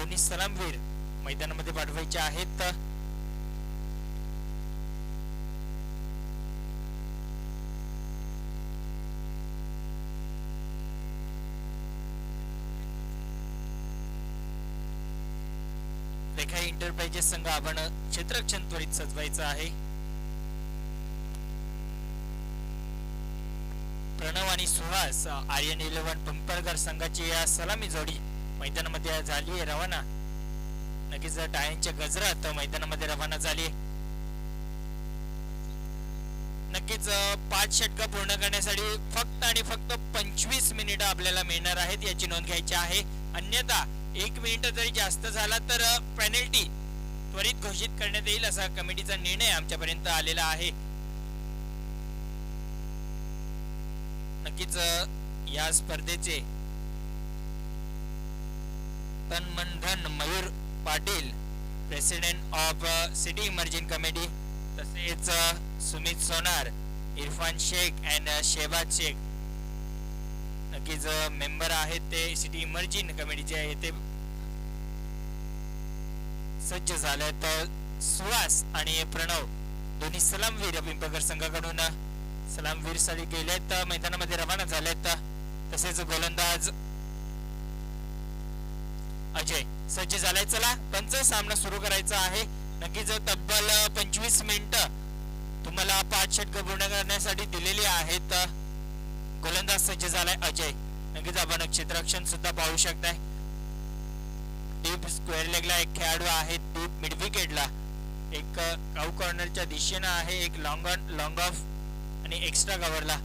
दोन्ही सलामवीर मैदानामध्ये पाठवायचे आहेत. रेखा एंटरप्राइजेस संघ आपण क्षेत्ररक्षण त्वरित सजवायचं आहे. प्रणव आणि सुहास आर्यन 11 पिंपळगर संघाची या सलामी जोडी मैदानामध्ये झाली आहे रवाना. नक्कीच टाळ्यांच्या गजरात मैदानामध्ये रवाना झाली. नक्कीच 5 षटक पूर्ण करण्यासाठी फक्त आणि फक्त 25 मिनिटं आपल्याला मिळणार आहेत याची नोंद घ्यायची आहे. अन्यथा 1 मिनिट जरी जास्त झाला तर पेनल्टी त्वरित घोषित करण्यात येईल असा कमिटीचा निर्णय आमच्यापर्यंत आलेला आहे. नक्कीच या स्पर्धेचे तन मन धन Mayur Patil president of city emerging committee, तसेच सुमित सोनार, इरफान शेख अँड शेहबाज शेख नक्कीच मेंबर आहेत ते सिटी इमर्जिंग कमिटीचे येथे सज्ज झाले. तर सुहास आणि प्रणव दोन्ही सलामवीर पिंपळगर संघाकडून सलामवीर साठी गेलेत, मैदानामध्ये रवाना झालेत. तसेच गोलंदाज अजय सज्ज झालाय. चला पंच सामना सुरू करायचा आहे. नक्कीच तब्बल 25 मिनिटं तुम्हाला 5 षटक पूर्ण करण्यासाठी दिलेली आहेत. गोलंदाज सज्ज झालाय अजय. नक्कीच आपण क्षेत्ररक्षण सुद्धा पाहू शकताय. डीप स्क्वेअर लेगला एक खेळाडू आहे, डीप मिड विकेटला एक काऊ कॉर्नरच्या दिशेने आहे, एक लॉंग ऑफ आणि एक्स्ट्रा कव्हरला.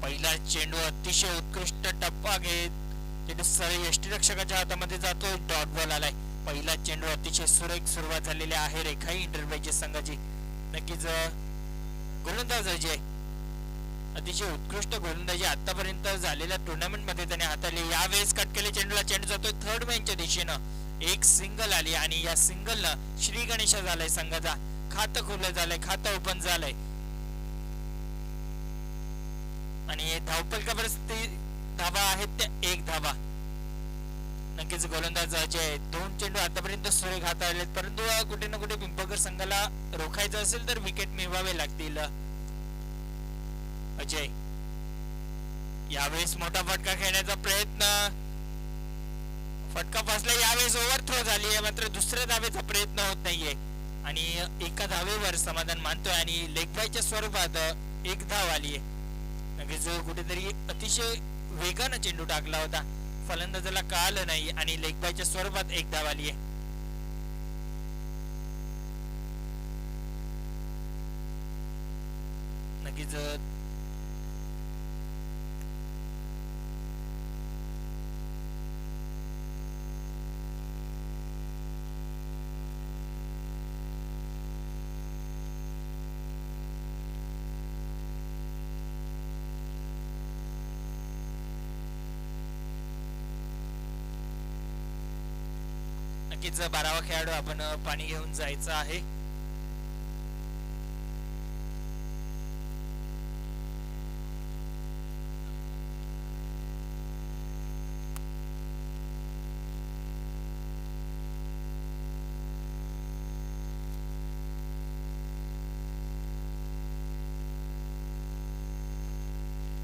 पहिला चेंडू अतिशय उत्कृष्ट टप्पा घेत चेंडू सरळ यष्टीरक्षकाच्या हातामध्ये जातो. डॉट बॉल आलाय. पहिला चेंडू अतिशय सुरेख सुरुवात झालेली आहे रेखा एंटरप्राइजेस संघाची. नक्कीच गोलंदाज अजय अतिशय उत्कृष्ट गोलंदाजी आतापर्यंत झालेल्या टुर्नामेंट मध्ये त्याने हाताळली. यावेळेस कट केले चेंडूला चेंडू जातोय थर्ड मॅनच्या दिशेनं. एक सिंगल आली आणि या सिंगलनं श्री गणेश झालाय संघाचा. खातं खुलं झालंय, खातं ओपन झालंय आणि धावपल का परिस्थिती धावा आहेत त्या 1 धावा. नक्कीच गोलंदाज अजय 2 चेंडू आतापर्यंत सुरेख हाताळलेत, परंतु कुठे ना कुठे पिंपळगर संघाला रोखायचं असेल तर विकेट मिळवावे लागतील. अजय यावेळेस मोठा फटका खेळण्याचा प्रयत्न, फटका फसला. यावेळेस ओव्हरथ्रो झाली आहे, मात्र दुसऱ्या धावेचा प्रयत्न होत नाहीये आणि एका धावेवर समाधान मानतोय आणि लेग बायच्या स्वरूपात 1 धाव आली आहे. नक्कीच कुठेतरी अतिशय वेगानं चेंडू टाकला होता, फलंदाजाला कळालं नाही आणि लेग बायच्या स्वरूपात 1 धाव आली आहे. नक्कीच नक्कीच 12वा खेळाडू आपण पाणी घेऊन जायचं आहे.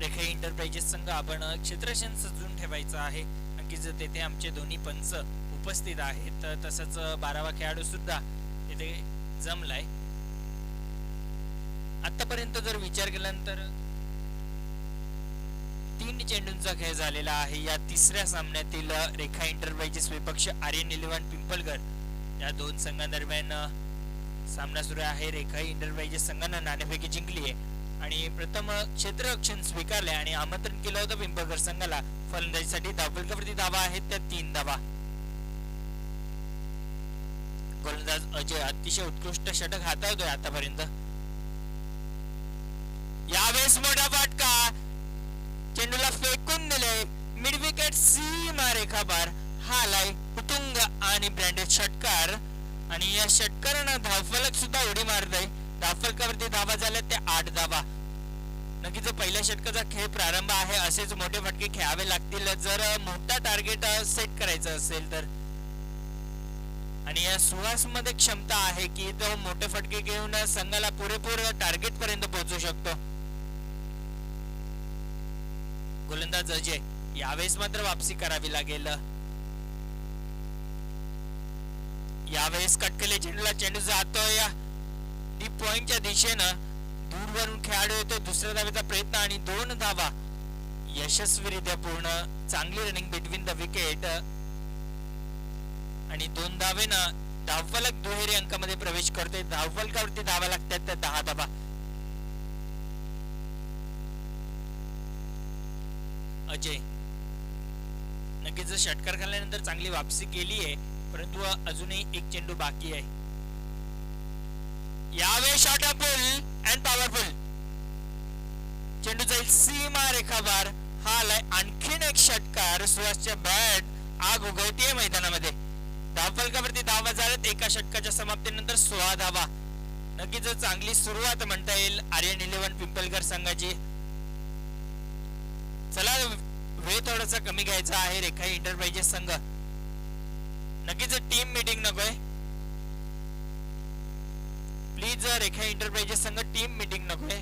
रेखा एंटरप्राइजेस संघ आपण क्षेत्ररक्षण सजवून ठेवायचं आहे. नक्कीच तेथे आमचे दोन्ही पंच उपस्थित आहेत, तसंच 12वा खेळाडू सुद्धा इथे जमलाय. आतापर्यंत जर विचार केल्यानंतर 3 चेंडूंचा खेळ झालेला आहे. या तिसऱ्या सामन्यातील रेखा एंटरप्राइजेस विपक्ष आर्यन 11 पिंपळगर या 2 संघांदरम्यान सामना सुरू आहे. रेखा एंटरप्राइजेस संघानं नाणेफेकी जिंकली आहे आणि प्रथम क्षेत्ररक्षण स्वीकारले आणि आमंत्रण केलं होतं पिंपळगर संघाला. फलंदाजीसाठी धावफलकावरती धावा आहेत त्या 3 धावा. गोलंदाज अजय अतिशय उत्कृष्ट षटक हाताळतोय आतापर्यंत. यावेळेस मोठा फटका, चेंडूला फेकून दिले, मिड विकेट सीमा रेखा पार. हा आलाय उतुंग आणि ब्रँडेड षटकार आणि या षटकारानं धावफलक सुद्धा उडी मारतय. धावफलकावरती धावा झाल्या त्या 8 धावा. नक्कीच पहिल्या षटकाचा खेळ प्रारंभ आहे. असेच मोठे फटके खेळावे लागतील जर मोठा टार्गेट सेट करायचं असेल तर. आणि या सुहास मध्ये क्षमता आहे की तो मोठे फटके घेऊन संघाला पुरेपूर टार्गेट पर्यंत पोहोचू शकतो. गोलंदाज अजय, यावेळेस मात्र वापसी करावी लागेल. यावेळेस कटकले चेंडूला चेंडू जातोय डीप पॉइंटच्या दिशेनं. दूरवरून खेळाडू येतो, दुसऱ्या धावेचा प्रयत्न आणि 2 धावा यशस्वीरित्या पूर्ण. चांगली रनिंग बिटवीन द विकेट आणि 2 धावेनं धावफलक दुहेरी अंकामध्ये प्रवेश करते. धावफलकावरती धावा लागतात त्या 10 धावा. अजय, नक्कीच षटकार खाल्ल्यानंतर चांगली वापसी केली आहे, परंतु अजूनही एक चेंडू बाकी आहे. यावे शॉट पुल अँड पॉवरफुल. चेंडू जाईल सीमा रेखाबार. हा आलाय आणखीन एक षटकार. सुहासच्या बॅट आग उगवतीये मैदानामध्ये. धावफलकावरती धावा झाल्यात एका षटकाच्या समाप्तीनंतर 16 धावा. नक्कीच चांगली सुरुवात म्हणता येईल आर्यन 11 पिंपलकर संघाची. चला, वेळ थोडासा कमी घ्यायचा आहे रेखा एंटरप्राइजेस संघ. नक्कीच टीम मीटिंग नकोय प्लीज. रेखा एंटरप्राइजेस संघ टीम मीटिंग नकोय.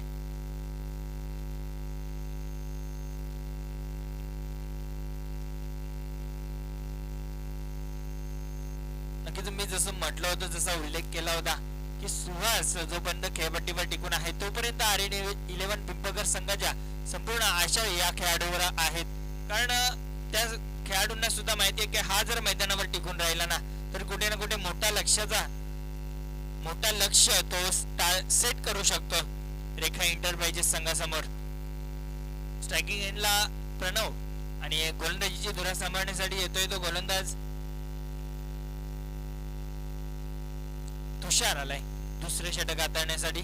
नक्कीच मी जसं म्हटलं होतं, जसा उल्लेख केला होता की सुहास जोपर्यंत खेळपट्टीवर टिकून आहे तोपर्यंत आर्यन 11 पिंपळकर संघाच्या संपूर्ण आशा या खेळाडूवर आहेत. कारण त्या खेळाडूंना सुद्धा माहिती आहे की हा जर मैदानावर टिकून राहिला ना तर कुठे ना कुठे मोठा लक्ष तो सेट करू शकतो रेखा एंटरप्राइजेस संघासमोर. स्ट्रायकिंग एंडला प्रणव आणि गोलंदाजीची धुरा सांभाळण्यासाठी येतोय तो गोलंदाज तुषार आलाय दुसरे षटक हाताळण्यासाठी.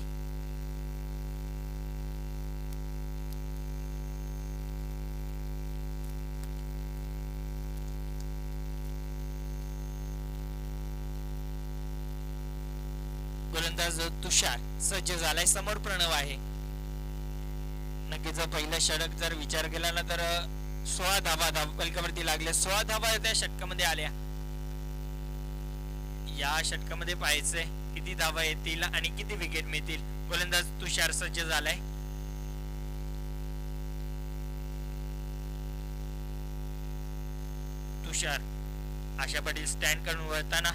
गोलंदाज तुषार सज्ज झालाय. समोर प्रणव आहे. नक्कीच पहिलं षटक जर विचार केला ना तर 16 धावा धावफलकावरती लागल्या. 16 धावा त्या षटकामध्ये आल्या. या षटकामध्ये पाहायचंय किती धावा येतील आणि किती विकेट मिळतील. गोलंदाज तुषार सज्ज झालाय. तुषार आशा पाटील स्टँड करून वळताना.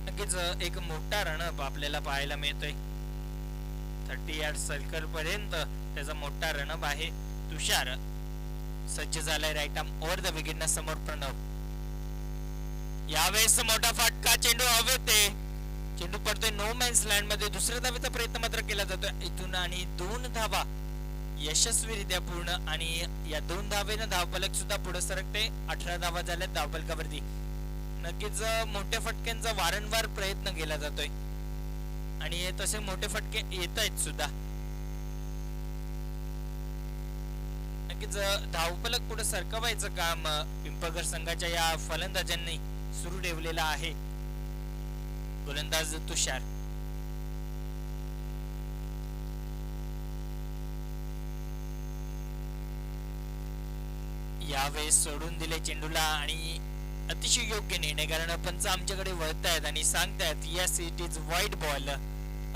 नक्कीच एक मोठा रनअप आपल्याला पाहायला मिळतोय. 30 यार्ड सर्कल पर्यंत त्याचा मोठा रनअप आहे. तुषार सज्ज झालाय right arm over the wicket. समोर प्रणव. यावेळेस मोठा फटका. चेंडू हवेत. चेंडू पडतोय नो मॅन्स लँड मध्ये. दुसऱ्या धावेचा प्रयत्न मात्र केला जातोय इथून आणि 2 धावा यशस्वीरित्या पूर्ण. आणि या 2 धावेनं धावफलक सुद्धा पुढे सरकते. 18 धावा झाल्या धावफलकावरती. नक्कीच मोठ्या फटक्यांचा वारंवार प्रयत्न केला जातोय आणि तसे मोठे फटके येत आहेत सुद्धा. नक्कीच धावफलक पुढे सरकवायचं काम पिंपळकर संघाच्या या फलंदाजांनी सुरू ठेवलेलं आहे. गोलंदाज तुषार. यावेळेस सोडून दिले चेंडूला आणि अतिशय योग्य निर्णय. कारण पंच आमच्याकडे वळतायत आणि सांगतायत यस इट इज वाईट बॉल.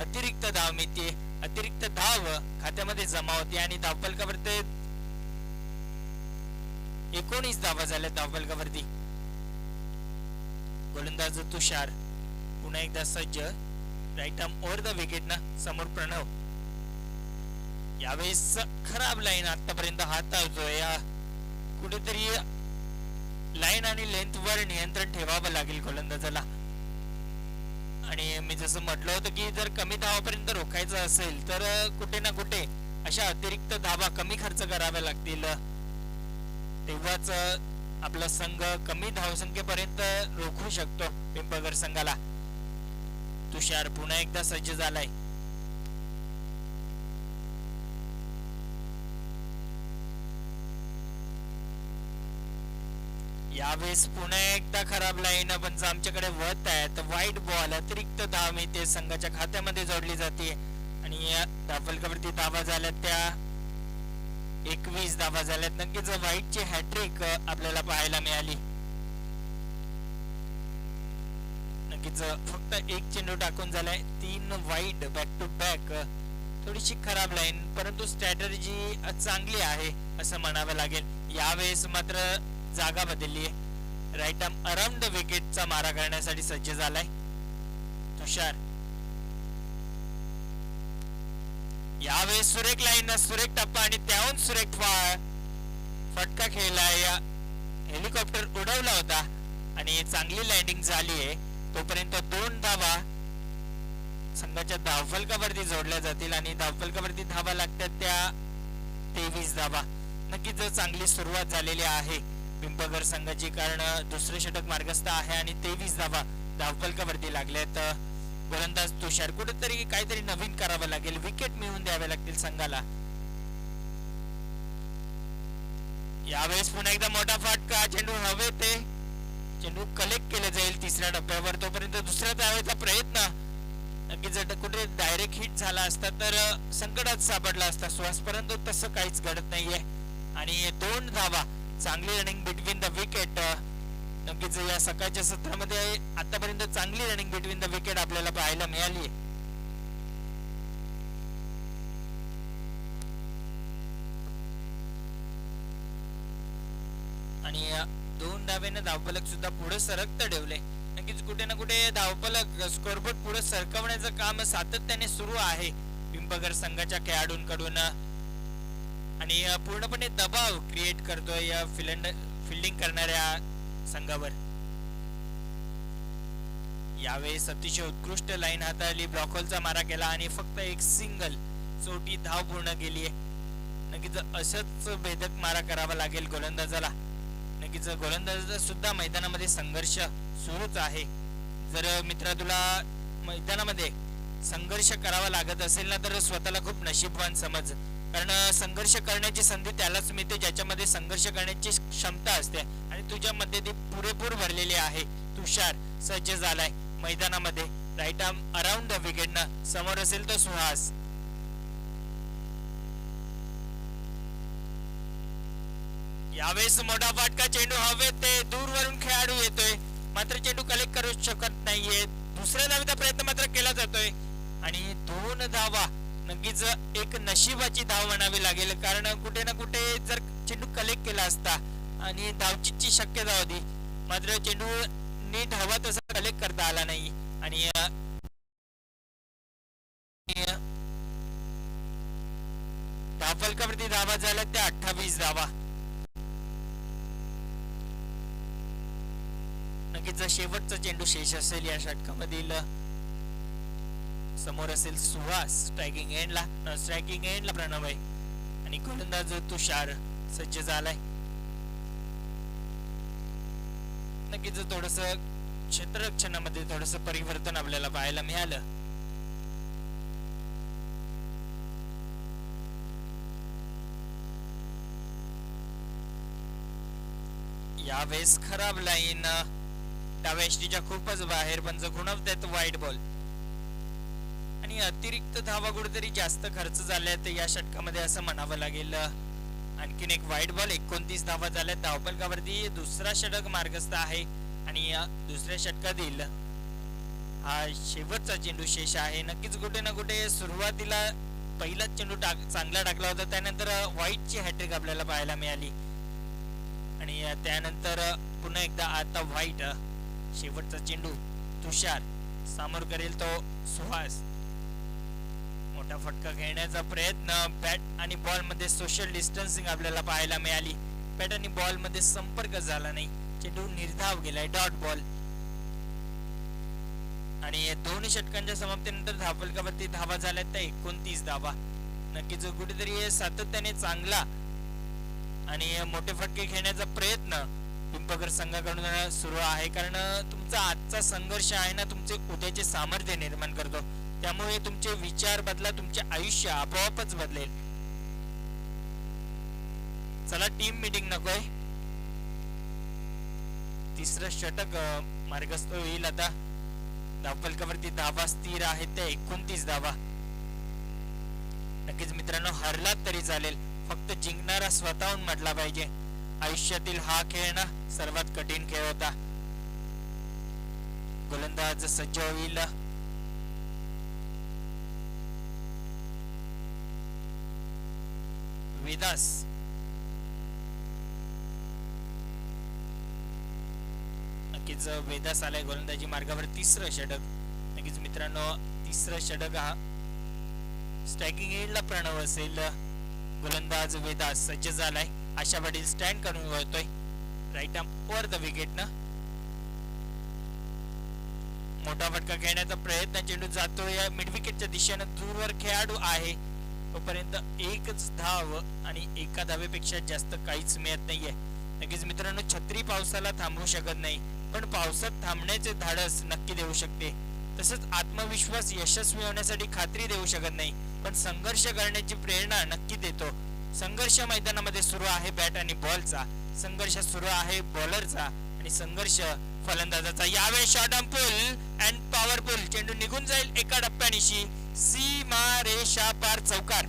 अतिरिक्त धाव मिळते. अतिरिक्त धाव खात्यामध्ये जमा होते आणि धावफलकावरती 19 धावा झाल्या धावफलकावरती. गोलंदाज तुषार पुन्हा एकदा सज्ज. Right arm over the wicket ना. समोर प्रणव. यावेळेस खराब लाईन आतापर्यंत हाताळतोय. कुठेतरी लाईन आणि लेंथ वर नियंत्रण ठेवावं लागेल गोलंदाजाला. आणि मी जसं म्हटलं होतं की जर कमी धावापर्यंत रोखायचं असेल तर कुठे ना कुठे अशा अतिरिक्त धावा कमी खर्च कराव्या लागतील. तेव्हाच आपला संघ कमी धावसंख्येपर्यंत रोखू शकतो पिंपळकर संघाला. तुषार पुन्हा एकदा सज्ज झालाय. यावेळेस पुन्हा एकदा खराब लाईन पण आमच्याकडे वत आहे, तर वाईट बॉल अतिरिक्त धाव मिळते, संघाच्या खात्यामध्ये जोडली जाते आणि धावफलकावरती धावा झाल्या त्या 21 धावा झाल्यात. नक्कीच वाईटची हॅट्रिक आपल्याला पाहायला मिळाली. नक्कीच फक्त एक चेंडू टाकून झालाय, 3 वाईट बॅक टू बॅक. थोडीशी खराब लाईन, परंतु स्ट्रॅटर्जी चांगली आहे असं म्हणावं लागेल. यावेळेस मात्र जागा बदलली आहे. राईट आर्म अराउंड द विकेटचा मारा करण्यासाठी सज्ज झालाय तुषार. यावेळेस सुरेख लाईन, सुरेख टप्पा आणि त्याहून सुरेख फटका खेळलाय. हेलिकॉप्टर उडवला होता आणि चांगली लँडिंग झाली आहे. तोपर्यंत 2 धावा संघाच्या धावफलकावरती जोडल्या जातील आणि धावफलकावरती धावा लागतात त्या 23 धावा. नक्कीच चांगली सुरुवात झालेली आहे पिंपळगर संघाची, कारण दुसरे षटक मार्गस्थ आहे आणि 23 धावा धावफलकावरती लागल्यात. गोलंदाज तुषार, कुठेतरी काहीतरी नवीन करावं लागेल, विकेट मिळवून द्यावे लागतील संघाला. यावेळेस पुन्हा एकदा मोठा फटका, चेंडू हवे ते चेंडू कलेक्ट केलं जाईल तिसऱ्या टप्प्यावर. तोपर्यंत दुसऱ्या धावेचा प्रयत्न, नक्कीच कुठे डायरेक्ट हिट झाला असता तर संकटात सापडला असता सुहास, परंतु तसं काहीच घडत नाहीये आणि 2 धावा. चांगली रनिंग बिटवीन द विकेट. नक्कीच या सकाळच्या सत्रामध्ये आतापर्यंत चांगली रनिंग बिटवीन द विकेट आपल्याला पाहायला मिळाली. आणि 2 धावेने धावफलक सुद्धा पुढे सरकत ठेवले. नक्कीच कुठे ना कुठे धावफलक स्कोरबोर्ड पुढे सरकवण्याचं काम सातत्याने सुरू आहे पिंपळगर संघाच्या खेळाडूंकडून आणि पूर्णपणे दबाव क्रिएट करतोय या फिल्डिंग करणाऱ्या संघावर. यावेळेस अतिशय उत्कृष्ट लाईन हाताळली, ब्लॉकहोलचा मारा केला आणि फक्त एक सिंगल चोटी धाव पूर्ण केली आहे. नक्कीच असंच भेदक मारा करावा लागेल गोलंदाजाला. नक्कीच गोलंदाजाचा सुद्धा मैदानामध्ये संघर्ष सुरूच आहे. जर मित्रा तुला मैदानामध्ये संघर्ष करावा लागत असेल ना, तर स्वतःला खूप नशीबवान समज, कारण संघर्ष करण्याची संधी त्यालाच मिळते ज्याच्यामध्ये संघर्ष करण्याची क्षमता असते आणि तुझ्यामध्ये ती पुरेपूर भरलेली आहे. तुषार सज्ज झालाय मैदानामध्ये, राईट आर्म अराउंड द विकेटनं. समोर असेल तो सुहास. यावेळेस मोठा फटका, चेंडू हवेत ते दूरवरून खेळाडू येतोय, मात्र चेंडू कलेक्ट करू शकत नाहीये. दुसऱ्या धावेचा प्रयत्न मात्र केला जातोय आणि 2 धावा. नक्कीच एक नशिबाची धाव म्हणावी लागेल, कारण कुठे ना कुठे जर चेंडू कलेक्ट केला असता आणि धावचीची शक्यता होती, मात्र चेंडू नीट हवा तसा कलेक्ट करता आला नाही आणि धावफलकावरती धावा झाल्या त्या 28 धावा. नक्कीच शेवटचा चेंडू शेष असेल या षटकामधील. समोर असेल सुहास स्ट्रायकिंग एंडला प्रणव आहे आणि गोलंदाज तुषार सज्ज झालाय. नक्कीच थोडस क्षेत्ररक्षणामध्ये थोडस परिवर्तन आपल्याला पाहायला मिळालं. यावेळेस खराब लाईन, डाव्या एसटीच्या खूपच बाहेर, पंच खुणवतात वाईट बॉल आणि अतिरिक्त धावा कुठेतरी जास्त खर्च झाल्यात या षटकामध्ये असं म्हणावं लागेल. आणखीन एक वाईट बॉल, 29 धावा झाल्यात. धावफलकावरती दुसरा षटक मार्गस्थ आहे आणि दुसऱ्या षटकातील हा शेवटचा चेंडू शेष आहे. नक्कीच कुठे ना कुठे सुरुवातीला पहिलाच चेंडू चांगला टाकला होता, त्यानंतर व्हाईटची हॅट्रिक आपल्याला पाहायला मिळाली आणि त्यानंतर पुन्हा एकदा आता व्हाईट. शेवटचा चेंडू तुषार, समोर करेल तो सुहास. मोठा फटका घेण्याचा प्रयत्न, बॅट आणि बॉल मध्ये सोशल डिस्टन्सिंग आपल्याला पाहायला मिळाली. बॅट आणि बॉल मध्ये संपर्क झाला नाही, चेंडू निर्धाव गेलाय, डॉट बॉल. आणि 2 षटकांच्या समाप्तीनंतर धावफलकावरती धावा झाल्या त्या 29 धावा. नक्कीच कुठेतरी सातत्याने चांगला आणि मोठे फटके घेण्याचा प्रयत्न पिंपळगर संघाकडून सुरू आहे, कारण तुमचा आजचा संघर्ष आहे ना, तुमचे उद्याचे सामर्थ्य निर्माण करतो. त्यामुळे तुमचे विचार बदला, तुमचे आयुष्य आपोआपच बदलेल. चला टीम मीटिंग नकोय, तिसरं षटक मार्गस्थ होईल. आता धावफलकावरती धावा स्थिर आहेत त्या 29 धावा. नक्कीच मित्रांनो, हरलात तरी चालेल, फक्त जिंकणारा स्वतःहून म्हटला पाहिजे. आयुष्यातील हा खेळ ना सर्वात कठीण खेळ होता. गोलंदाज सज्ज होईल. वेदास नक्कीच वेदास आलाय गोलंदाजी मार्गावर. तिसरं षटक. नक्कीच मित्रांनो, तिसरं षटक हा स्ट्रायकिंग एंडला प्रणव असेल. गोलंदाज वेदास सज्ज झालाय. आशा पाटील स्टँड करून वळतोय. Right arm over the wicket ना. मोठा फटका खेळण्याचा प्रयत्न. चेंडू जातोय मिड विकेटच्या दिशेनं. दूरवर खेळाडू आहे तोपर्यंत एकच धाव आणि एका धावेपेक्षा जास्त काहीच मिळत नाहीये. नक्कीच मित्रांनो, छत्री पावसाला थांबवू शकत नाही, पण पावसात थांबण्याचे धाडस नक्की देऊ शकते. तसंच आत्मविश्वास यशस्वी होण्यासाठी खात्री देऊ शकत नाही, पण संघर्ष करण्याची प्रेरणा नक्की देतो. संघर्ष मैदानामध्ये सुरू आहे बॅट आणि बॉलचा. संघर्ष सुरू आहे बॉलरचा आणि संघर्ष फलंदाजाचा. यावेळी short arm pull and powerful. चेंडू निघून जाईल एका टप्प्यानिशी. सीमा रेषा पार चौकार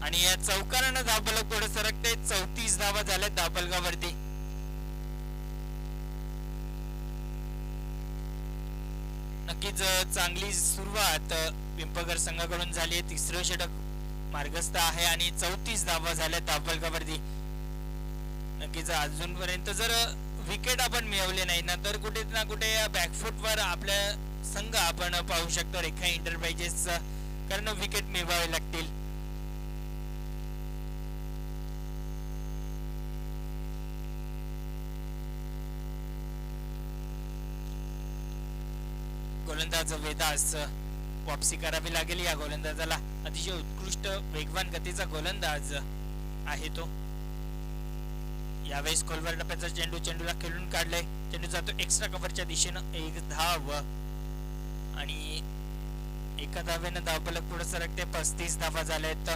आणि या चौकारानं धावफलक पुढे सरकते. 34 धावा झाल्या धावफलकावरती. नक्कीच चांगली सुरुवात पिंपळकर संघाकडून झाली आहे. तिसरं षटक मार्गस्थ आहे आणि 34 धावा झाल्या धावफलकावरती. नक्कीच अजूनपर्यंत जर विकेट आपण मिळवले नाही ना, तर कुठे ना कुठे बॅकफुटवर आपल्या संघ आपण पाहू शकतो रेखा एंटरप्राइजेस, कारण विकेट मिळवावे लागतील. गोलंदाज वेदास वापसी करावी लागेल या गोलंदाजाला. अतिशय उत्कृष्ट वेगवान गतीचा गोलंदाज आहे तो. यावेळेस खोलवर टप्प्याचा चेंडूला खेळून काढलाय. चेंडू जातो एक्स्ट्रा कव्हरच्या दिशेनं. एक धाव आणि एका धावेनं धावफलक पुढे सरकते. 35 धावा झाल्यात.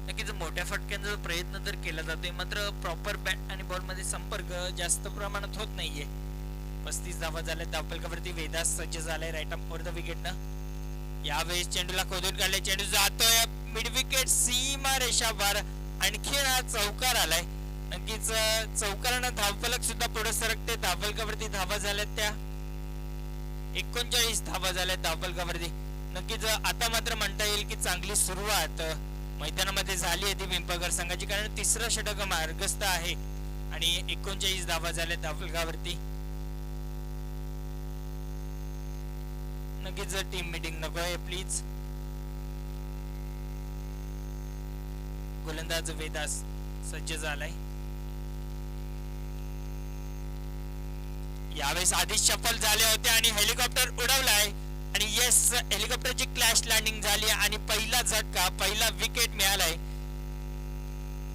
नक्कीच मोठ्या फटक्यांचा प्रयत्न तर केला जातोय, मात्र प्रॉपर बॅट आणि बॉल मध्ये संपर्क जास्त प्रमाणात होत नाहीये. 35 धावा झाल्या धावफलकावरती. वेदास सज्ज झालाय right arm for the wicket ना. यावेळेस चेंडूला खोदून काढले. चेंडू जातोय मिड विकेट. सीमा रेषा बार. आणखी हा चौकार आलाय. नक्कीच चौकारानं धावफलक सुद्धा पुढे सरकते. धावफलकावरती धावा झाल्यात त्या 39 धावा झाल्यात धावफलकावरती. नक्कीच आता मात्र म्हणता येईल की चांगली सुरुवात मैदानामध्ये झाली आहे ती पिंपळकर संघाची, कारण तिसरं षटक मार्गस्थ आहे आणि 39 धावा झाल्यात धावफलकावरती. नक्कीच टीम मीटिंग नको आहे प्लीज. गोलंदाज वेदास सज्ज झालाय. यावेळेस आधीच शफल झाले होते आणि हेलिकॉप्टर उडवलाय आणि येस, हेलिकॉप्टरची क्लॅश लँडिंग झाली आणि पहिला झटका, पहिला विकेट मिळालाय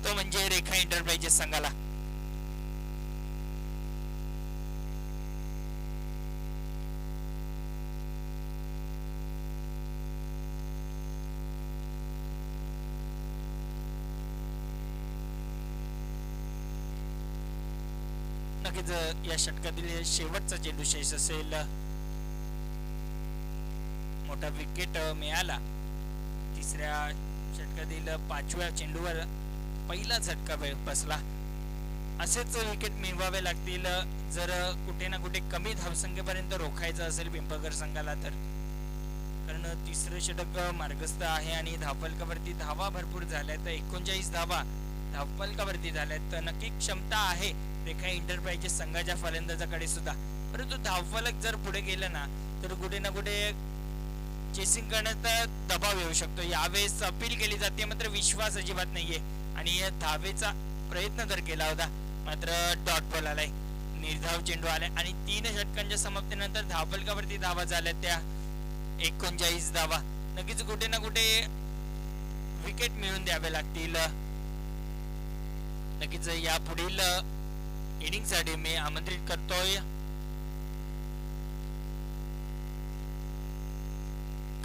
तो म्हणजे रेखा एंटरप्राइजेस संघाला. नक्कीच या षटकातील शेवटचा चेंडू शेष असेल. मोठा विकेट मिळाला. तिसऱ्या षटकातील 5व्या चेंडूवर पहिला झटका बसला. असेच विकेट मिळवावे लागतील जर कुठे ना कुठे कमी धावसंख्येपर्यंत रोखायचं असेल पिंपळकर संघाला तर, कारण तिसरं षटक मार्गस्थ आहे आणि धावफलकावरती धावा भरपूर झाल्यात. 39 धावा धावफलकावरती झाल्यात. नक्की क्षमता आहे रेखा एंटरप्राइजेस संघाच्या फलंदाजाकडे सुद्धा, परंतु धावफलक जर पुढे गेलं ना तर कुठे ना कुठे चेसिंग करण्याचा दबाव येऊ शकतो. यावेळेस अपील केली जाते, मात्र विश्वास अजिबात नाहीये आणि धावेचा प्रयत्न तर केला होता, मात्र डॉट बॉल आलाय. निर्धाव चेंडू आलाय आणि 3 षटकांच्या समाप्तीनंतर धावफलकावरती धावा झाल्या त्या 39 धावा. नक्कीच कुठे ना कुठे विकेट मिळून द्यावे लागतील. नक्कीच या पुढील इनिंग साठी मी आमंत्रित करतोय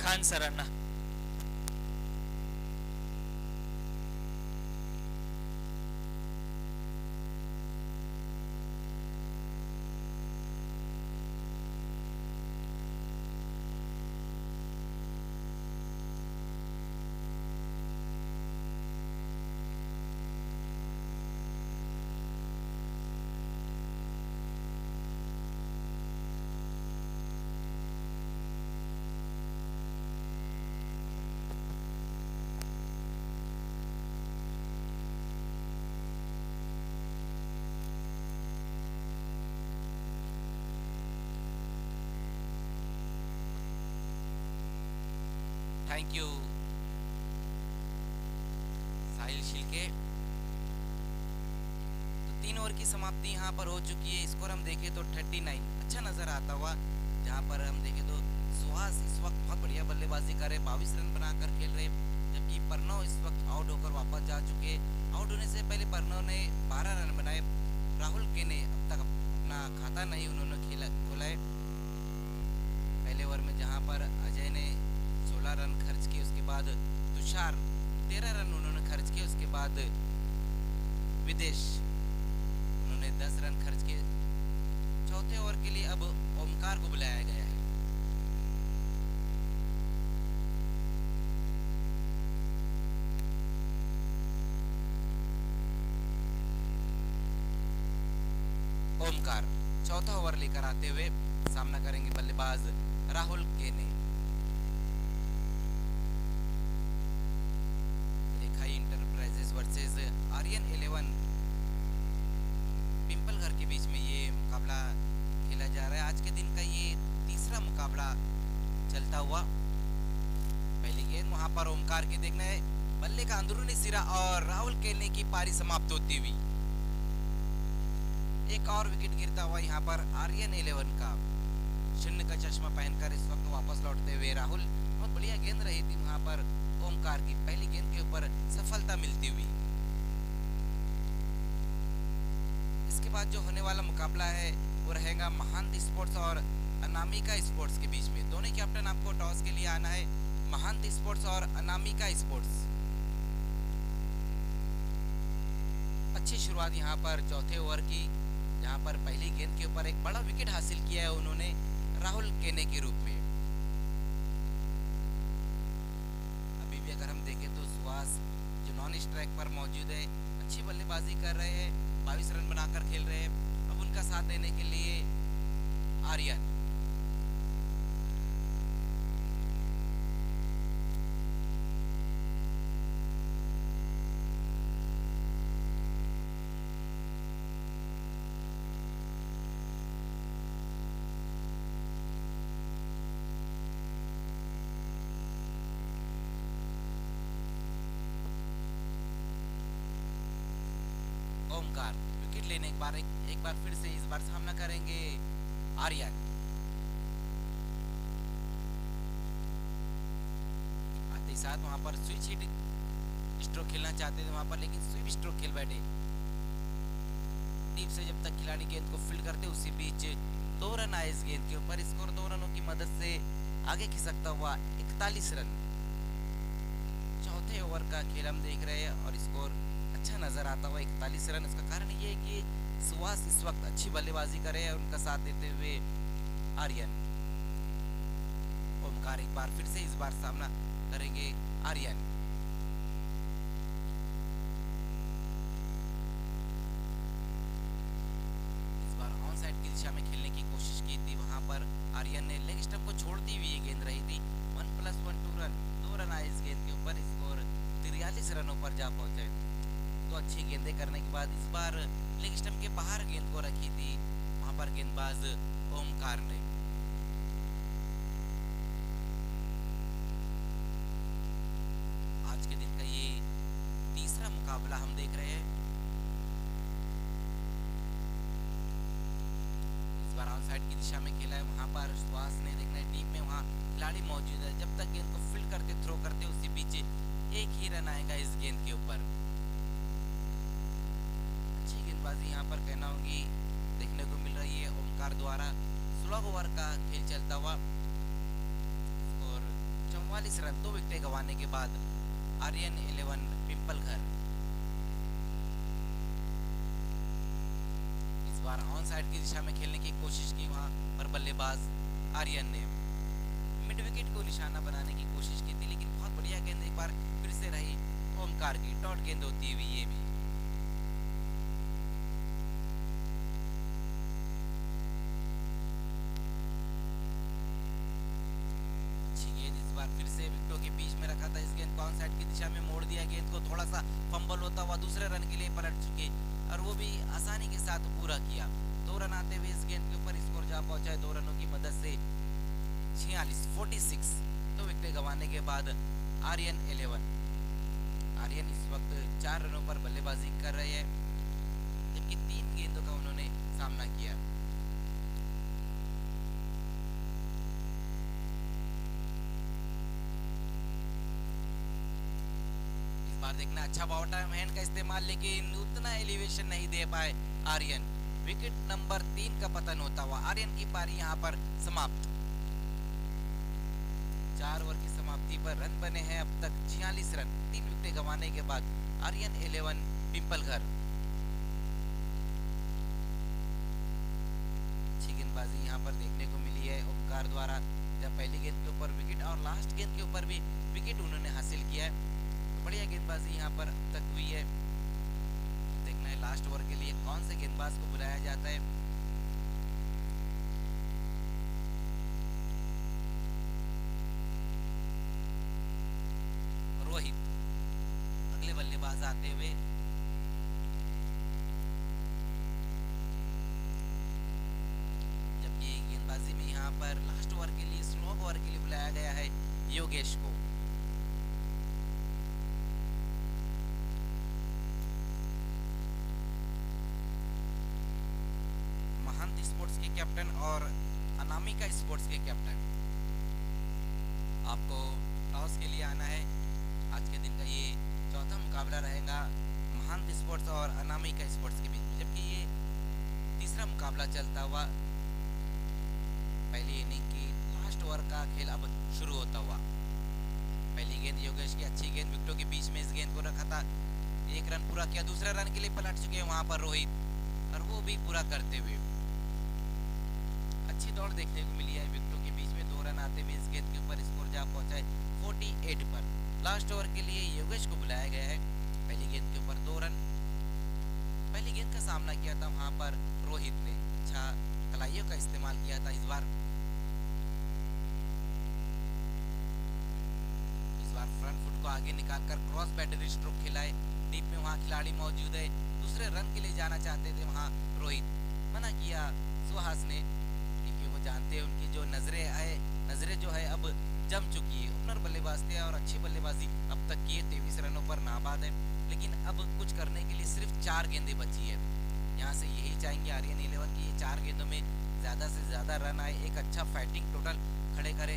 खान सरांना. Thank you Sahil Shilke. तो 3 ओवर की समाप्ति यहाँ पर हो चुकी है। स्कोर हम देखें तो 39 अच्छा नजर आता हुआ। जहाँ पर हम देखें तो सुहास इस वक्त बहुत बढ़िया बल्लेबाजी कर रहे, 22 रन बनाकर खेल रहे, जबकि परनव इस वक्त आउट होकर वापस जा चुके। आउट होने से पहले परनव ने 12 रन बनाए। राहुल के ने अब तक अपना खाता नहीं उन्होंने खोला है पहले ओवर में, जहां पर अजय ने 16 रन खर्च किए। उसके बाद तुषार 13 रन उन्होंने खर्च किए। उसके बाद विदेश उन्होंने 10 रन खर्च किए। चौथे ओवर के लिए अब ओमकार को बुलाया गया है। ओमकार चौथा ओवर लेकर आते हुए सामना करेंगे बल्लेबाज राहुल केने। लेखाई इंटरप्राइजेस वर्सेस आर्यन 11 पिंपल घर के बीच में ये मुकाबला खेला जा रहा है। आज के दिन का ये तीसरा मुकाबला चलता हुआ। पहली गेंद वहां पर ओमकार की देखना है, बल्ले का अंदरूनी सिरा और राहुल केने की पारी समाप्त होती हुई। एक और विकेट गिरता हुआ यहाँ पर आर्यन 11 का। शून्य का चश्मा पहनकर इस वक्त वापस लौटते हुए राहुल। बहुत बढ़िया गेंद रही थी वहां पर ओमकार की, पहली गेंद के ऊपर सफलता मिलती हुई। इसके बाद जो होने वाला मुकाबला है वो रहेगा महांत स्पोर्ट्स और अनामिका स्पोर्ट्स के बीच में। दोनों कैप्टन आपको टॉस के लिए आना है, महांत स्पोर्ट्स और अनामिका स्पोर्ट्स। अच्छी शुरुआत यहाँ पर चौथे ओवर की, जहां पर पहली गेंद के ऊपर एक बड़ा विकेट हासिल किया है उन्होंने राहुल केने के रूप में। अभी भी अगर हम देखें तो सुहास जो नॉन स्ट्राइक पर मौजूद है, अच्छी बल्लेबाजी कर रहे हैं, 22 रन बनाकर खेल रहे हैं। अब उनका साथ देने के लिए आर्यन। ओमकार विकेट लेने एक बार फिर से इस बार सामना करेंगे आर्यन। आते ही साथ वहां पर स्विच हिट स्ट्रोक खेलना चाहते थे वहां पर, लेकिन स्वीप स्ट्रोक खेल बैठे। टीप से जब तक खिलाड़ी गेंद को फील्ड करते उसी बीच 2 रन आए इस गेंद के ऊपर। स्कोर 2 रनों की मदद से आगे खिसकता हुआ 41 रन। चौथे ओवर का खेल हम देख रहे हैं और स्कोर अच्छा नजर आता हुआ 41 रन। उसका कारण ये है कि सुहास इस वक्त अच्छी बल्लेबाजी करे और उनका साथ देते हुए आर्यन। ओमकार एक बार फिर से इस बार सामना करेंगे आर्यन। इस बार ऑन साइड की दिशा में खेलने की कोशिश की थी, वहां पर आर्यन ने लेग स्टंप को छोड़ती हुई ये गेंद रही थी। 1+1 2 रन, 2 रन आए इस गेंद के ऊपर। स्कोर 43 रनों पर जा पहुंचे। तो अच्छी गेंदें करने के बाद इस बार लेग स्टंप के बाहर गेंद को रखी थी वहां पर गेंदबाज ओमकार ने। आज के दिन का ये तीसरा मुकाबला हम देख रहे हैं। इस बार ऑन साइड की दिशा में खेला है, वहां पर सुहास ने देखना है टीम में वहां खिलाड़ी मौजूद है। जब तक गेंद को फील्ड करते थ्रो करते उसी बीच एक ही रन आएगा इस गेंद के ऊपर। गेंदबाजी यहाँ पर कहना होगी देखने को मिल रही है ओमकार द्वारा। 16 ओवर का खेल चलता हुआ और 44 रन, 2 विकेटें गंवाने के बाद आर्यन 11 पिंपल घर। इस बार ऑन साइड की दिशा में खेलने की कोशिश की वहां पर बल्लेबाज आर्यन ने। मिड विकेट को निशाना बनाने की कोशिश की थी, लेकिन बहुत बढ़िया गेंद एक बार फिर से रही ओमकार की। डॉट गेंद होती हुई ये भी। फिर से विकेटों के बीच में रखा था इस गेंद को, ऑन साइड की दिशा में मोड़ दिया गेंद को। थोड़ा सा फंबल होता हुआ दूसरे रन के लिए पलट चुके और वो भी आसानी के साथ पूरा किया। 2 रन आते हुए इस गेंद के ऊपर स्कोर जा पहुंचा है 2 रनों की मदद से 46। 2 विकेट गंवाने के बाद आर्यन 11। आर्यन इस वक्त 4 रनों पर बल्लेबाजी कर रहे हैं, जबकि 3 गेंदों का उन्होंने सामना किया। इस बार देखना अच्छा बॉल टाइम हैंड का इस्तेमाल, लेकिन उतना एलिवेशन नहीं दे पाए आर्यन। विकेट नंबर 3 का पतन होता हुआ आर्यन की पारी यहां पर समाप्त। 4 ओवर की समाप्ति पर रन बने हैं अब तक 46 रन, 3 विकेट गंवाने के बाद आर्यन 11 पिंपलघर। अच्छी गेंदबाजी यहां पर देखने को मिली है ओमकार द्वारा, जब पहली गेंद के ऊपर विकेट और लास्ट गेंद के ऊपर भी विकेट उन्होंने हासिल किया है। तो बढ़िया गेंदबाजी यहां पर अब तक हुई है। देखना है लास्ट ओवर के लिए कौन से गेंदबाज को बुलाया जाता है। रोहित अगले बल्लेबाज आते हुए। जबकि गेंदबाजी में यहां पर लास्ट ओवर के लिए, स्लो ओवर के लिए बुलाया गया है योगेश को। स्पोर्ट्स के कैप्टन और अनामिका स्पोर्ट्स के कैप्टन, आपको टॉस के लिए आना है। आज के दिन का ये चौथा मुकाबला रहेगा महंत स्पोर्ट्स और अनामिका स्पोर्ट्स के बीच, जबकि ये तीसरा मुकाबला चलता हुआ। पहली इनिंग की लास्ट ओवर का खेल अब शुरू होता हुआ। पहली गेंद योगेश की अच्छी गेंद, विकेटों के बीच में इस गेंद को रखा था, 1 रन पूरा किया। दूसरे रन के लिए पलट चुके हैं वहां पर रोहित, और वो भी पूरा करते हुए। अच्छी दौड़ देखने को मिली है, विकेटों के बीच में 2 रन आते हुए इस गेंद के ऊपर स्कोर जा पहुंचा है 48 पर। लास्ट ओवर के लिए योगेश को बुलाया गया है। पहली गेंद के ऊपर 2 रन, पहली गेंद का सामना किया था वहां पर रोहित ने, अच्छा कलाइयों का इस्तेमाल किया था इस बार। फ्रंट फुट को आगे निकालकर क्रॉस बैटरी स्ट्रोक खिलाए, डीप में वहां खिलाड़ी मौजूद है, दूसरे रन के लिए जाना चाहते थे वहां रोहित, मना किया सुहास ने, क्योंकि वो जानते हैं उनकी जो नजरें जो है अब जम चुकी है। ओपनर बल्लेबाज थे और अच्छी बल्लेबाजी अब तक की है, 23 रनों पर नाबाद है, लेकिन अब कुछ करने के लिए सिर्फ 4 गेंदें बची है। यहाँ से यही चाहेंगे आर्यन 11 की 4 गेंदों में ज्यादा से ज्यादा रन आए, एक अच्छा फाइटिंग टोटल खड़े करे।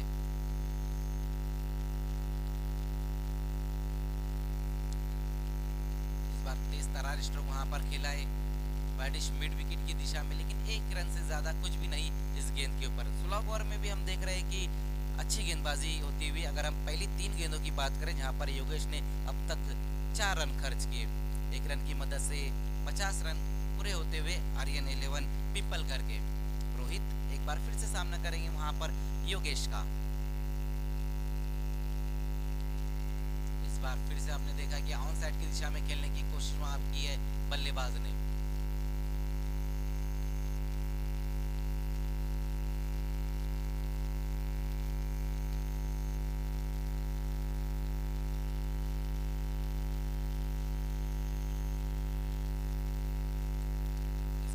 इस बार तेज तरार स्ट्रोक वहां पर खेला है बैडिश मिड विकेट की दिशा में, लेकिन 1 रन से ज्यादा कुछ भी नहीं इस गेंद के ऊपर। 16 ओवर में भी हम देख रहे हैं कि अच्छी गेंदबाजी होती हुई। अगर हम पहली 3 गेंदों की बात करें, जहां पर योगेश ने अब तक 4 रन खर्च किए, 1 रन की मदद से 50 रन पूरे होते हुए आर्यन 11 पिंपलघर के। रोहित एक बार फिर से सामना करेंगे वहां पर योगेश का। इस बार फिर से आपने देखा कि ऑन साइड की दिशा में खेलने की कोशिश वहां की है बल्लेबाज ने।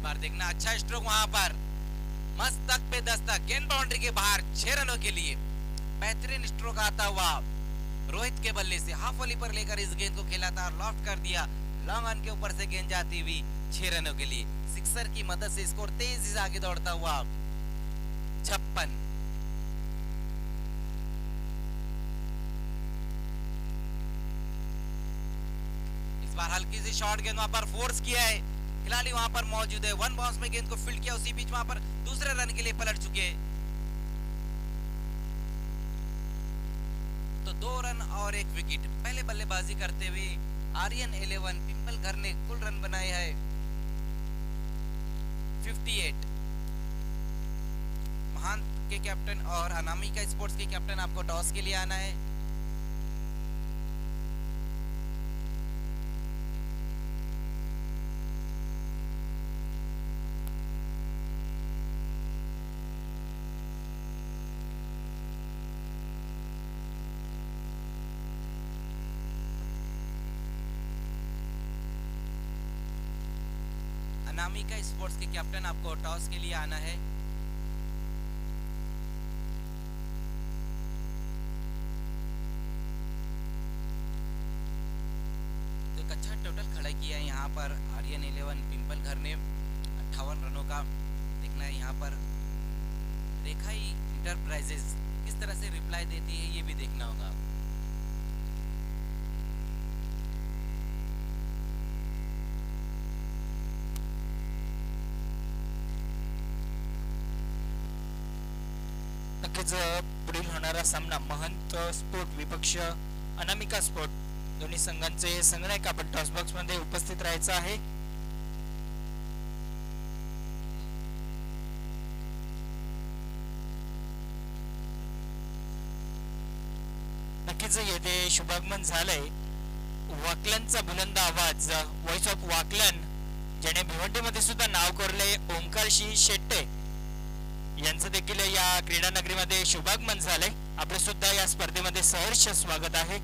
बार देखना अच्छा स्ट्रोक वहां पर, मस्तक पे दस्तक, गेंद बाउंड्री के बाहर 6 रनों के लिए बेहतरीन स्ट्रोक आता हुआ रोहित के बल्ले से। हाफ वॉली पर लेकर इस गेंद को खेला था, लॉफ्ट कर दिया, लॉन्ग ऑन के ऊपर से गेंद जाती हुई 6 रनों के लिए। सिक्सर की मदद से स्कोर तेजी से आगे दौड़ता हुआ 56। इस बार हल्की सी शॉर्ट गेंद वहां पर फोर्स किया है, खिलाड़ी वहां पर मौजूद है, 1 बाउंस में गेंद को फील्ड किया, उसी बीच वहां पर दूसरे रन के लिए पलट चुके। तो 2 रन और 1 विकेट। पहले बल्लेबाजी करते हुए आर्यन 11 पिंपलघर ने कुल रन बनाए हैं 58। महान के कैप्टन और अनामिका स्पोर्ट्स के कैप्टन, आपको टॉस के लिए आना है। अनामिका स्पोर्ट्स के कैप्टन, आपको टॉस के लिए आना है। 58 रनों का। देखना है यहाँ पर रेखाई इंटरप्राइजेस किस तरह से रिप्लाई देती है, ये भी देखना होगा। नक्कीच पुढील होणारा सामना महंत स्पोर्ट विपक्ष अनामिका स्पोर्ट दोन्ही संघांचे संघनायक आपण टॉस बॉक्स मध्ये उपस्थित राहायचं आहे. नक्कीच येथे शुभागमन झालंय. वाकलनचा बुलंद आवाज व्हॉइस ऑफ वाकलन ज्याने भिवंडीमध्ये सुद्धा नाव कोरले ओंकारशी शेट्टे यांचं देखील या क्रीडा नगरीमध्ये शुभागमन झालंय. आपले सुद्धा या स्पर्धेमध्ये सहर्ष स्वागत आहे.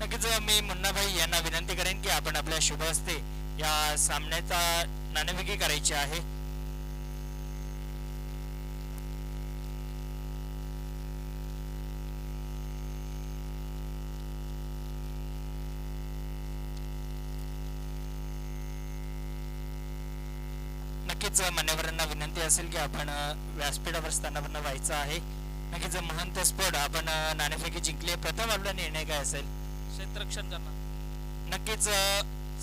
नक्कीच मी मुन्नाभाई यांना विनंती करेन की आपण आपल्या शुभ हस्ते या सामन्याचा नाणेफेकी करायची आहे. नक्कीच मान्यवरांना विनंती असेल की आपण व्यासपीठावर स्थानापन्न व्हायचं आहे. नक्कीच महंत स्पोर्ट आपण नाणेफेकी जिंकली. प्रथम आपला निर्णय काय असेल? क्षेत्ररक्षण करणार. नक्कीच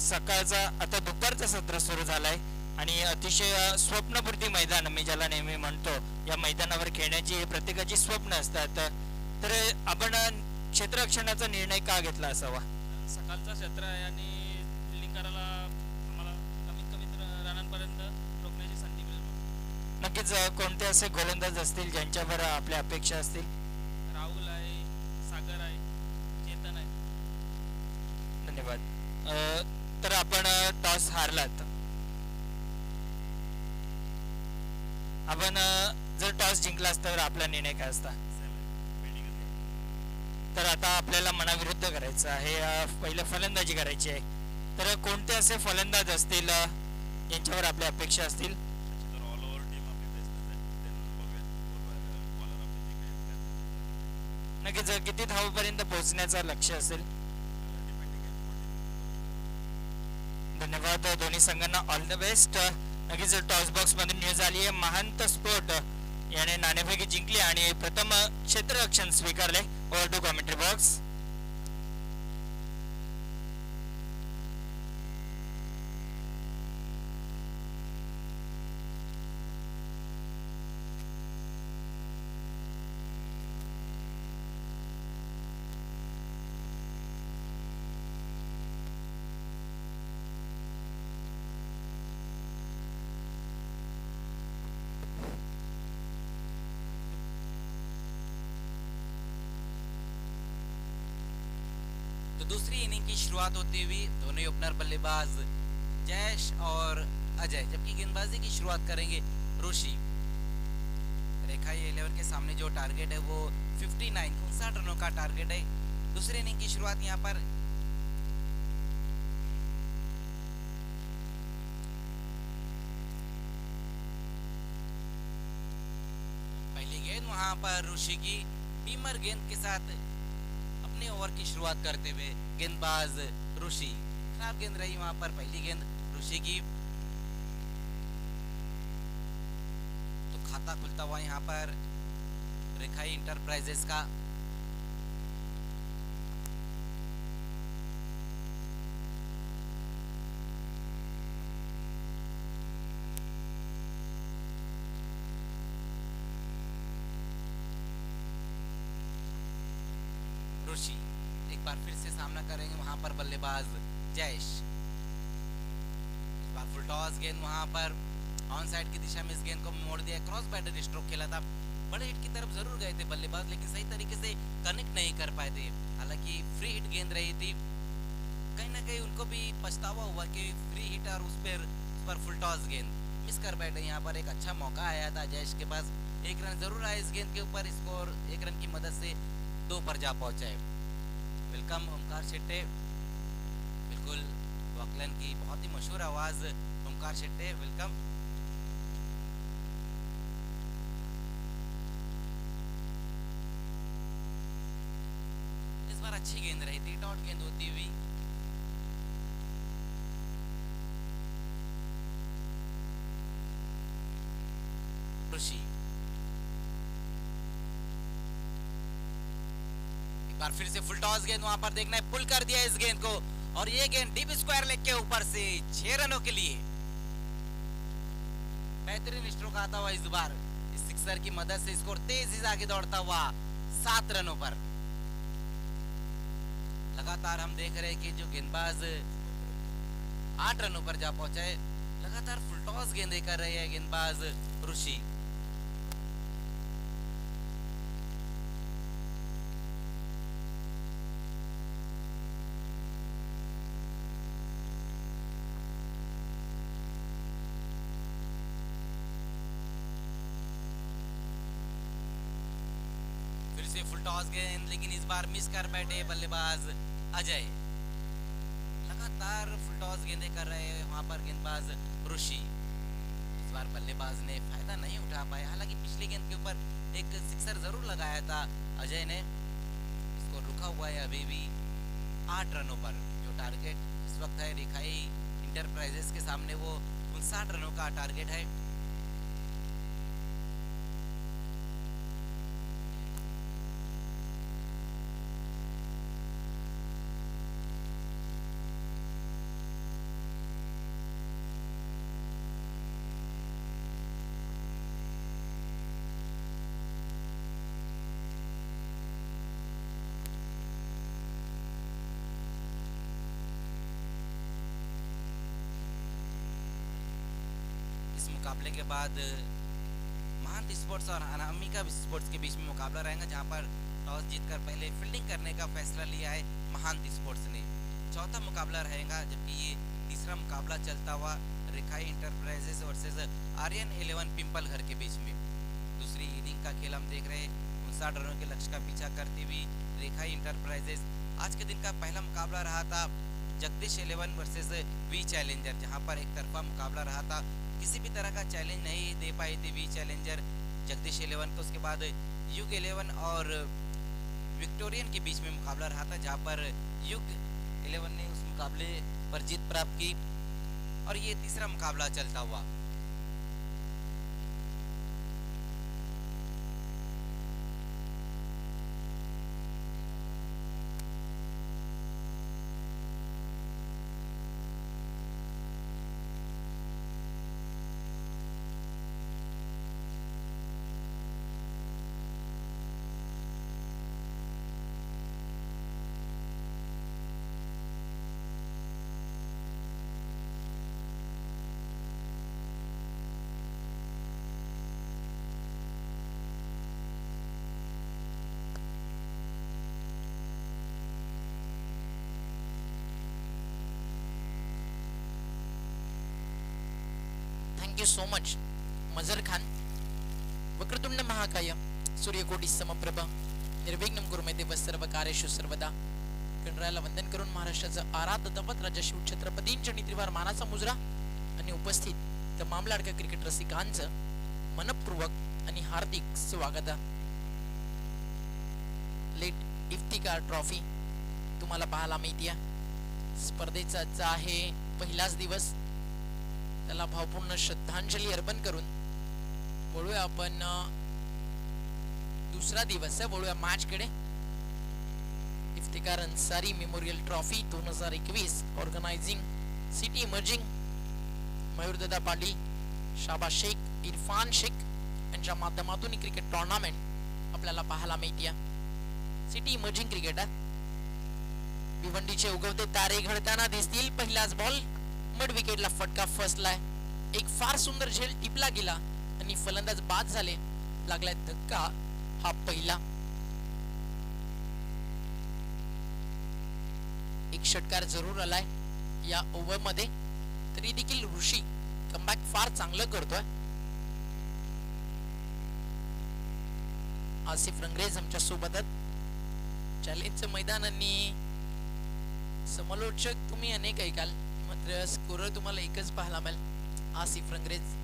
सकाळचा आता दुपारचं सत्र सुरू झालंय आणि अतिशय स्वप्नपूर्ती मैदान मी ज्याला नेहमी म्हणतो, या मैदानावर खेळण्याची प्रत्येकाची स्वप्न असतात. तर आपण क्षेत्ररक्षणाचा निर्णय का घेतला असावा? सकाळचा क्षेत्र आहे आणि फिल्डिंग करायला आम्हाला कमीत कमी रनांपर्यंत रोखण्याची संधी मिळेल म्हणून. नक्कीच कोणते असे गोलंदाज असतील ज्यांच्यावर आपल्या अपेक्षा असतील? राहुल आहे, सागर आहे, चेतन आहे. धन्यवाद. तर आपण टॉस हारलात. आपण जर टॉस जिंकलास तर आपला निर्णय काय असता? तर आता आपल्याला मनाविरुद्ध करायचं आहे. पहिलं फलंदाजी करायची आहे. तर कोणते असे फलंदाज असतील यांच्यावर आपल्या अपेक्षा असतील? नक्कीच किती धावपर्यंत पोहोचण्याचं लक्ष्य असेल? धन्यवाद दोन्ही संघांना, ऑल द बेस्ट. नक्कीच टॉस बॉक्स मध्ये न्यूज आली आहे. महंत स्पोर्ट याने नाणेफेकी जिंकली आणि प्रथम क्षेत्ररक्षण स्वीकारले. Over to commentary box. तो दूसरी इनिंग की शुरुआत होती हुई दोनों ओपनर बल्लेबाज जयेश और अजय, जबकि गेंदबाजी की शुरुआत करेंगे ऋषि. रेखाई 11 के सामने जो टारगेट है वो 59 रनों का टारगेट है. दूसरी इनिंग की शुरुआत यहाँ पर पहली गेंद वहां पर ऋषि की बीमर गेंद के साथ अपने ओवर की शुरुआत करते हुए गेंदबाज ऋषि. खराब गेंद रही वहां पर पहली गेंद ऋषि की. तो खाता खुलता हुआ यहाँ पर रेखाई इंटरप्राइजेस का. ऋषि एक बार फिर से सामना करेंगे वहां पर बल्लेबाज जयेश. इस बार फुल टॉस गेंद वहां पर ऑन साइड की दिशा में इस गेंद को मोड़ दिया. क्रॉस बैटर स्ट्रोक खेला था. बड़े हिट की तरफ जरूर गए थे बल्लेबाज, लेकिन सही तरीके से कनेक्ट नहीं कर पाए थे. हालांकि फ्री हिट गेंद रही थी. कहीं ना कहीं उनको भी पछतावा हुआ कि फ्री हिट और उस पर फुल टॉस गेंद मिस कर बैठे. यहाँ पर एक अच्छा मौका आया था जयेश के पास, एक रन जरूर आए इस गेंद के ऊपर, स्कोर 1 रन की मदद से 2 पर जा पहुंचा है। वेलकम ओमकार शेट्टे, बिल्कुल वॉकलैंड की बहुत ही मशहूर आवाज ओमकार शेट्टे, वेलकम। इस बार अच्छी गेंद रही थी, डॉट गेंद होती हुई। ऋषि एक बार फिर से फुल टॉस गेंद, वहां पर देखना है, पुल कर दिया इस गेंद को, और ये गेंद डीप स्क्वायर लेग के ऊपर से 6 रनों के लिए। बेहतरीन स्ट्रोक आता हुआ इस बार, इस सिक्सर की मदद से स्कोर तेजी से आगे दौड़ता हुआ 7 रनों पर। लगातार हम देख रहे हैं कि जो गेंदबाज 8 रनों पर जा पहुंचा है, लगातार फुल टॉस गेंदें कर रहे हैं गेंदबाज ऋषि। फुल टॉस गेंद, लेकिन इस बार मिस कर बैठे बल्लेबाज अजय। लगातार फुल टॉस गेंदें कर रहे हैं वहां पर गेंदबाज ऋषि। इस बार बल्लेबाज ने फायदा नहीं उठा पाए, हालांकि पिछली गेंद के ऊपर एक सिक्सर जरूर लगाया था अजय ने। इसको रुका हुआ है अभी भी 8 रनों पर। जो टारगेट इस वक्त है रेखाई इंटरप्राइजेस के सामने, वो 59 रनों का टारगेट है। मुकाबले के बाद महंत स्पोर्ट्स और अनामिका स्पोर्ट्स के बीच में मुकाबला रहेगा, जहां पर टॉस जीतकर पहले फील्डिंग करने का फैसला लिया है महंत स्पोर्ट्स ने। चौथा मुकाबला रहेगा, जबकि ये तीसरा मुकाबला चलता हुआ रेखाई इंटरप्राइजेस वर्सेस आर्यन 11 पिंपल घर के बीच में। दूसरी इनिंग का खेल हम देख रहे हैं, 59 रनों के लक्ष्य का पीछा करती हुई रेखाई इंटरप्राइजेस। आज के दिन का पहला मुकाबला रहा था जगदीश 11 वर्सेस वी चैलेंजर, जहां पर एक तरफा मुकाबला रहा था, किसी भी तरह का चैलेंज नहीं दे पाई थी वी चैलेंजर जगदीश 11 को। उसके बाद युग 11 और विक्टोरियन के बीच में मुकाबला रहा था, जहां पर युग 11 ने उस मुकाबले पर जीत प्राप्त की, और ये तीसरा मुकाबला चलता हुआ। थँक्यू सो मच मजर खान. वक्रतुंड महाकाय सूर्यकोटी समप्रभ निर्विघ्नं कुरु मे देव सर्व कार्येषु सर्वदा. गणरायाला वंदन करून महाराष्ट्राचं आराध्य दैवत राजा शिव छत्रपतींच्या त्रिवार मानाचा मुजरा आणि उपस्थित तमाम लाडक्या क्रिकेट रसिकांचं मनपूर्वक आणि हार्दिक स्वागत. लेट इफ्तिकार ट्रॉफी तुम्हाला पाहायला मिळते. स्पर्धेचा आजचा आहे पहिलाच दिवस. त्याला भावपूर्ण श्रद्धांजली अर्पण करून वळूया आपण दुसरा दिवस आहे, वळूया मॅच कडे. Iftikhar Ansari memorial trophy 2021 organising city emerging मयूरदादा पाटील, शाबा शेख, इरफान शेख यांच्या माध्यमातून क्रिकेट टुर्नामेंट आपल्याला पाहायला मिळते. सिटी इमर्जिंग क्रिकेट आहे. भिवंडीचे उगवते तारे घडताना दिसतील. पहिलाच बॉल मिड विकेटला फटका फसलाय. एक फार सुंदर झेल टिपला गेला आणि फलंदाज बाद झाले. लागलाय धक्का. हा पहिला. एक षटकार जरूर आलाय या ओव्हर मध्ये, तरी देखील ऋषी कमबॅक फार चांगलं करतोय. आसिफ रंगरेज आमच्या सोबतच. चॅलेंजचं मैदान आणि समालोचक तुम्ही अनेक ऐकाल, मात्र स्कोरर तुम्हाला एकच पाहायला मिळेल, आसिफ रंगरेज.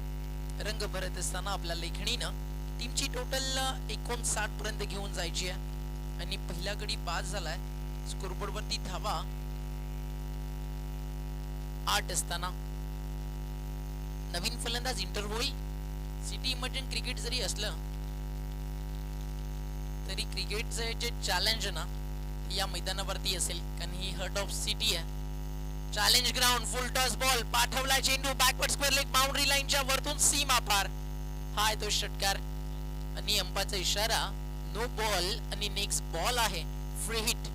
रंग भरत असताना आपल्या लेखणीनं टीमची टोटल 59 पर्यंत घेऊन जायची आहे आणि पहिला गडी बाद झालाय. स्कोरबोर्ड वरती धावा 8 असताना नवीन फलंदाज इंटर होईल. सिटी इमर्जंट क्रिकेट जरी असलं तरी क्रिकेटचं जे चॅलेंज ना या मैदानावरती असेल, कारण ही हर्ट ऑफ सिटी आहे. चॅलेंज ग्राउंड, फुल टॉस बॉल पाठवला, चेंडू बॅकवर्ड स्क्वेअर लेग बाउंड्री लाईनच्या वरतून सीमा पार. हा आहे तो षटकार आणि अंपाचा इशारा, नो बॉल आणि नेक्स्ट बॉल आहे फ्री हिट.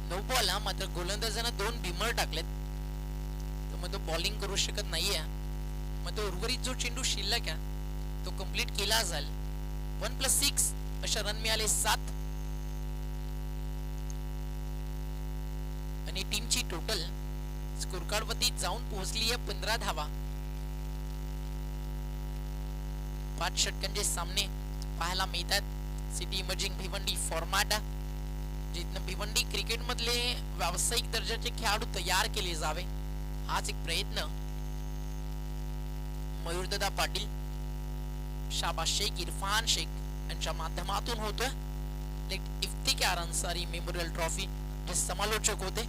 नो बॉल हा, मात्र गोलंदाजानं 2 बिमर टाकलेत, तर मग तो बॉलिंग करू शकत नाहीये. मग तो उर्वरित जो चेंडू शिल्लक आहे तो कंप्लीट केला जाईल. 1+6 अशा रन मिळाले 7 आणि टीमची टोटल स्कोर कार्ड वरती जाऊन पोहोचली आहे 15 धावा. 5 षटकांचे सामने पाहायला मिळतात. सिटी इमर्जिंग भिवंडी फॉर्मॅट, जिथनं भिवंडी क्रिकेट मधले व्यावसायिक दर्जाचे खेळाडू तयार केले जावे, हाच एक प्रयत्न मयूरदादा पाटील, शाबाश शेख, इरफान शेख यांच्या माध्यमातून होतोय. इफ्तिकार अन्सारी मेमोरियल ट्रॉफी जे समालोचक होते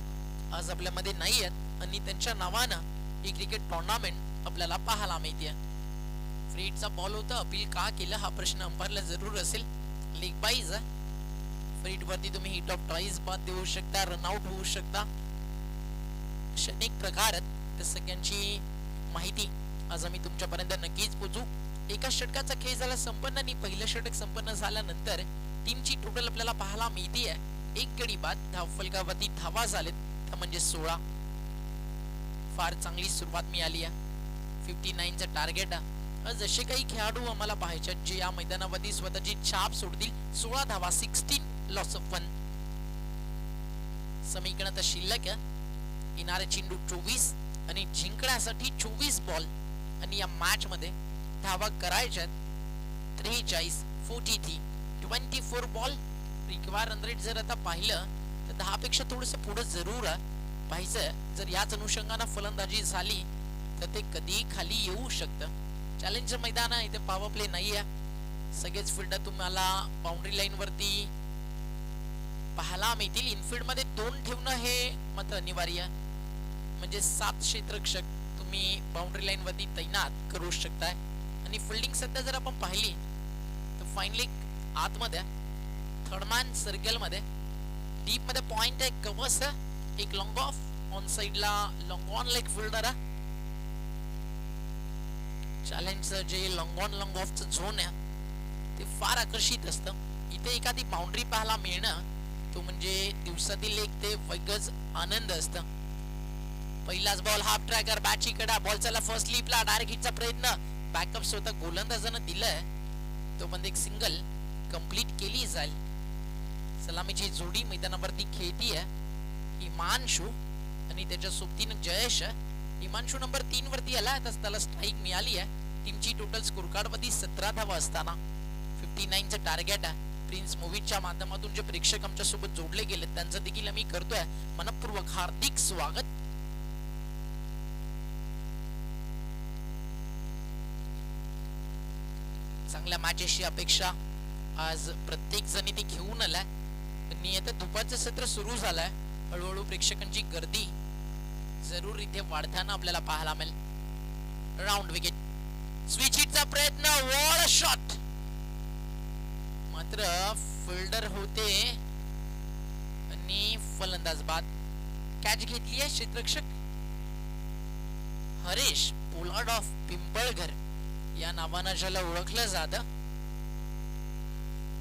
आज आपल्यामध्ये नाही आहेत आणि त्यांच्या नावानं ही क्रिकेट टुर्नामेंट आपल्याला पाहायला मिळते. फ्रीडचा बॉल होता, अपील का केलं हा प्रश्न अंपायरला जरूर असेल. लेग बाईज फ्रीड वरती तुम्ही हिट ऑफ ट्राईज बाद देऊ शकता, रनआउट होऊ शकता. अनेक प्रकारात त्या सगळ्यांची माहिती आज आम्ही तुमच्यापर्यंत नक्कीच पोहोचू. एका षटकाचा खेळ झाला संपन्न आणि पहिलं षटक संपन्न झाल्यानंतर टीमची टोटल आपल्याला पाहायला मिळते आहे 1 गडी बाद. धावफलकावरती धावा झालेत त्या म्हणजे 16. फार चांगली सुरुवात मिळाली आहे. 59चं टार्गेट आहे. जसे काही खेळाडू आम्हाला पाहायचे जे या मैदानावरती स्वतःची छाप सोडतील. 16 धावा, 16 लॉस ऑफ 1. समीकरण तर शिल्लक आहे. येणारे चेंडू 24 आणि जिंकण्यासाठी 24 बॉल आणि या मॅच मध्ये धावा करायच्यात 43, 43, 24 बॉल. रिक्वायर रन रेट जर आता पाहिलं तर 10 पेक्षा थोडस पुढे जरूर पाहायचं. जर याच अनुषंगाने फलंदाजी झाली तर ते कधी खाली येऊ शकतं. चॅलेंजचं मैदान आहे, इथे पॉवर प्ले नाही आहे. सगळेच फिल्डर तुम्हाला बाउंड्री लाईन वरती पाहायला मिळतील. इनफिल्ड मध्ये 2 ठेवणं हे मात्र अनिवार्य आहे, म्हणजे 7 क्षेत्ररक्षक तुम्ही बाउंड्री लाईन वरती तैनात करू शकताय. आणि फिल्डिंग सध्या जर आपण पाहिली तर फाईनली आतमध्ये थर्डमॅन सर्कल मध्ये डीप मध्ये पॉइंट आहे, कव्हर्स आहे, एक लॉंग ऑफ ऑन साइडला लॉंग ऑन लेग फिल्डर आहे. चॅलेंजचं जे लॉंग ऑफचं झोन आहे ते फार आकर्षित असतं. इथे एखादी बाउंड्री पाहायला मिळणं तो म्हणजे दिवसातील एक ते वेगळंच आनंद असतं. पहिलाच बॉल हाफ ट्रॅकर, बॅटची कडा, बॉल चला फर्स्ट स्लिपला, डायरेक्ट हिटचा प्रयत्न, बॅकअप स्वतः गोलंदाजानं दिलाय तो पण एक सिंगल कंप्लीट केली जाईल. सलामीची जोडी मैदानावरती खेळती आहे हिमांशू आणि त्याच्या सोबतीनं जयेश. हिमांशू नंबर 3 वरती आला, त्याला स्ट्राईक मिळाली आहे. टीमची टोटल स्कोर कार्ड वरती 17 धावा असताना 59चं टार्गेट आहे. प्रिन्स मूवीच्या माध्यमातून जे प्रेक्षक आमच्या सोबत जोडले गेले त्यांचं देखील आम्ही करतोय मनपूर्वक हार्दिक स्वागत. चांगल्या मॅचेसची अपेक्षा आज प्रत्येक जण इथे घेऊन आलाय आणि आता दुपारचं सत्र सुरू झालंय. हळूहळू प्रेक्षकांची गर्दी जरूर इथे वाढताना आपल्याला पाहायला मिळेल. राऊंड विकेट, स्विच हिटचा प्रयत्न, वॉल शॉट, मात्र फिल्डर होते आणि फलंदाज बाद. कॅच घेतली आहे क्षेत्ररक्षक हरेश पोलार्ड ऑफ पिंपळघर या नावानं ज्याला ओळखलं जातं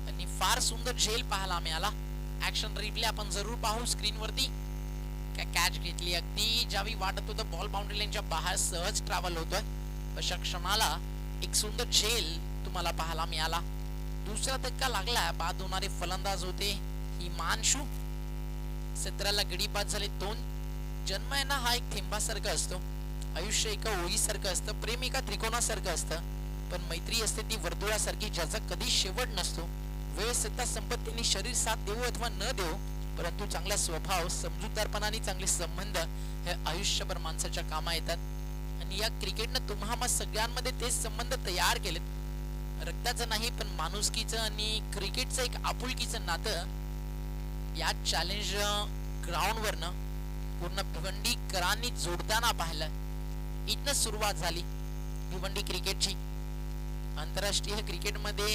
आणि फार सुंदर झेल पाहायला मिळाला. ऍक्शन रिप्ले आपण जरूर पाहू स्क्रीन वरती. कॅच घेतली, अगदी ज्यावेळी वाटत होतं बॉल बाउंड्री लाईनच्या बाहेर सहज ट्रॅव्हल होतोय अशा क्षणाला एक सुंदर झेल तुम्हाला पाहायला मिळाला. दुसरा धक्का लागला. बाद होणारे फलंदाज होते हिमांशू. 17ला गडी बाद झाले 2. जन्म आहे ना हा एक थेंबासारखा असतो. आयुष्य एका ओळीसारखं असतं. प्रेम एका त्रिकोणासारखं असतं. पण मैत्री असते ती वर्तुळासारखी ज्याचा कधी शेवट नसतो. वेळ सत्ता संपत्तीने शरीर साथ देऊ अथवा न देऊ, परंतु चांगला स्वभाव, समजूतदारपणा आणि चांगले संबंध हे आयुष्यभर माणसाच्या कामा येतात. आणि या क्रिकेटनं तुम्हा सगळ्यांमध्ये तेच संबंध तयार केलेत. रक्ताचं नाही पण माणुसकीचं आणि क्रिकेटचं एक आपुलकीचं नातं या चॅलेंज ग्राउंडवरनं पूर्ण भिवंडीकरांनी जोडताना पाहिलं. इथनं सुरुवात झाली भिवंडी क्रिकेटची. आंतरराष्ट्रीय क्रिकेटमध्ये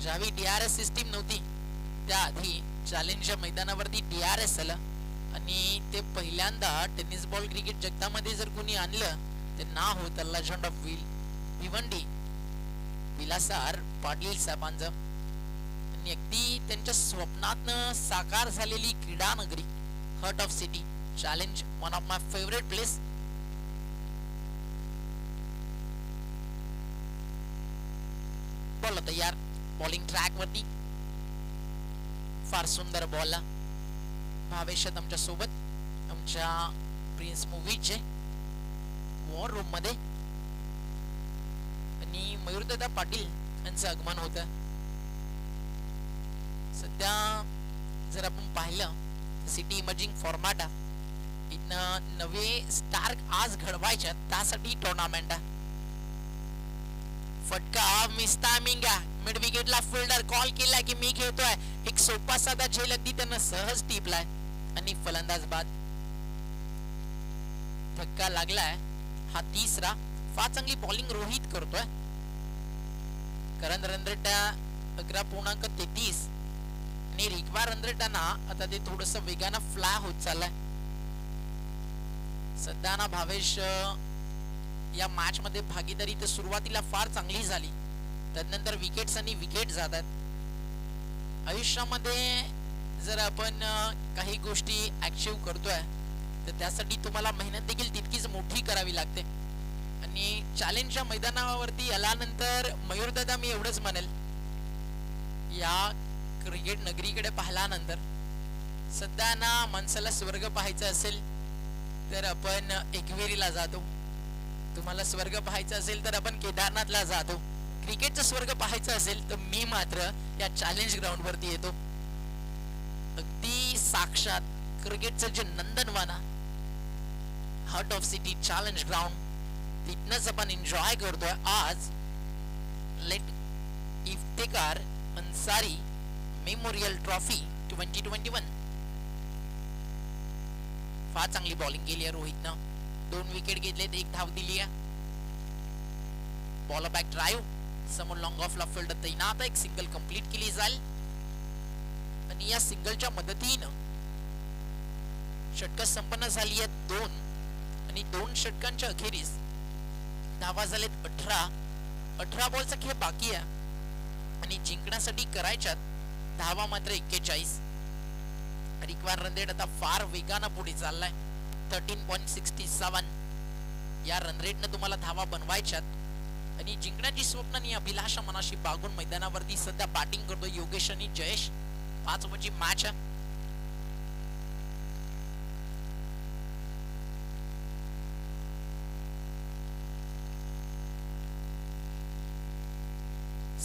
ज्यावेळी DRS सिस्टीम नव्हती त्याआधी चॅलेंजच्या मैदानावरती DRS आलं आणि ते पहिल्यांदा टेनिस बॉल क्रिकेट जगतामध्ये जर कोणी आणलं ते नाव होतं लेजंड ऑफ भिवंडी विलासार पाटील साहेबांचं. आणि अगदी त्यांच्या स्वप्नातनं साकार झालेली क्रीडा नगरी, heart of city, challenge, one of my favourite place. Ball तयार बॉलिंग ट्रॅक वरती. फार सुंदर बॉल. भावेश आमच्या सोबत, आमच्या प्रिन्स मूवीचे वॉर रूम मध्ये. आणि मयूरदादा पाटील यांचं आगमन होत. सध्या जर आपण पाहिलं सिटी इमर्जिंग फॉर्मॅट इथनं नवे स्टार आज घडवायच्या त्यासाठी टुर्नामेंट. फटका मिस टायमिंग आहे. मिड विकेटला फिल्डर कॉल केलाय की मी खेळतोय. एक सोपा साधा झेल अगदी त्यांना सहज टिपलाय आणि फलंदाज बाद. धक्का लागलाय हा 3रा. फार चांगली बॉलिंग रोहित करतोय. करण रनरेटा 11.33 आणि रिक्वा रनरेटाना आता ते थोडस वेगानं फ्लाय होत चाललंय. सध्या ना भावेश या मॅच मध्ये भागीदारी तर सुरुवातीला फार चांगली झाली, त्यानंतर विकेट्स आणि विकेट जातात. आयुष्यामध्ये जर आपण काही गोष्टी अचीव करतोय तर त्यासाठी तुम्हाला मेहनत देखील तितकीच मोठी करावी लागते. आणि चॅलेंजच्या मैदानावरती आल्यानंतर मयूरदादा मी एवढंच म्हणेल, या क्रिकेट नगरीकडे पाहिल्यानंतर सध्या ना माणसाला स्वर्ग पाहायचा असेल तर आपण एकविरीला जातो. तुम्हाला स्वर्ग पाहायचा असेल तर आपण केदारनाथला जातो. क्रिकेटचा स्वर्ग पाहायचा असेल तर मी मात्र या चॅलेंज ग्राउंड वरती येतो. अगदी साक्षात क्रिकेटचं जे नंदनवाना, heart of city, challenge ground, तिथनच आपण एन्जॉय करतोय आज late Iftekhar Ansari memorial trophy 2021. फार चांगली बॉलिंग केली आहे रोहितनं. 2 विकेट घेतलेत, 1 धाव दिली आहे. बॉल बॅक ड्राईव्ह समोर लॉंग ऑफला फिल्डर तैनात. एक सिंगल कंप्लीट केली जाईल आणि या सिंगलच्या मदतीनं षटकं संपन्न झाली आहेत 2 आणि 2 षटकांच्या अखेरीस धावा झालेत 18 बॉलचा खेळ बाकी आहे आणि जिंकण्यासाठी करायच्यात धावा मात्र 41. रिक्वायर रन रेट आता फार वेगानं पुढे चाललाय 13.67. या रन रेटनं तुम्हाला धावा बनवायच्यात आणि जिंकण्याची स्वप्न आणि अभिलाषा मनाशी बागून मैदानावरती सध्या बॅटिंग करतो योगेश आणि जयेश. 5 ओव्हरची मॅच आहे.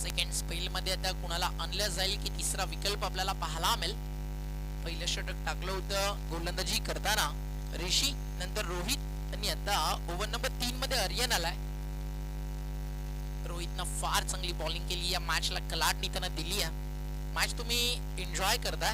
सेकंड स्पेल मध्ये आता कुणाला आणलं जाईल की तिसरा विकल्प आपल्याला पाहायला मिळेल. पहिलं षटक टाकलं होतं गोलंदाजी करताना ऋषी, नंतर रोहित आणि आता ओव्हर नंबर 3 मध्ये आर्यन आलाय. रोहितनं फार चांगली बॉलिंग केली. या मॅचला कलाटणी त्यानं दिली आहे. मॅच तुम्ही एन्जॉय करता.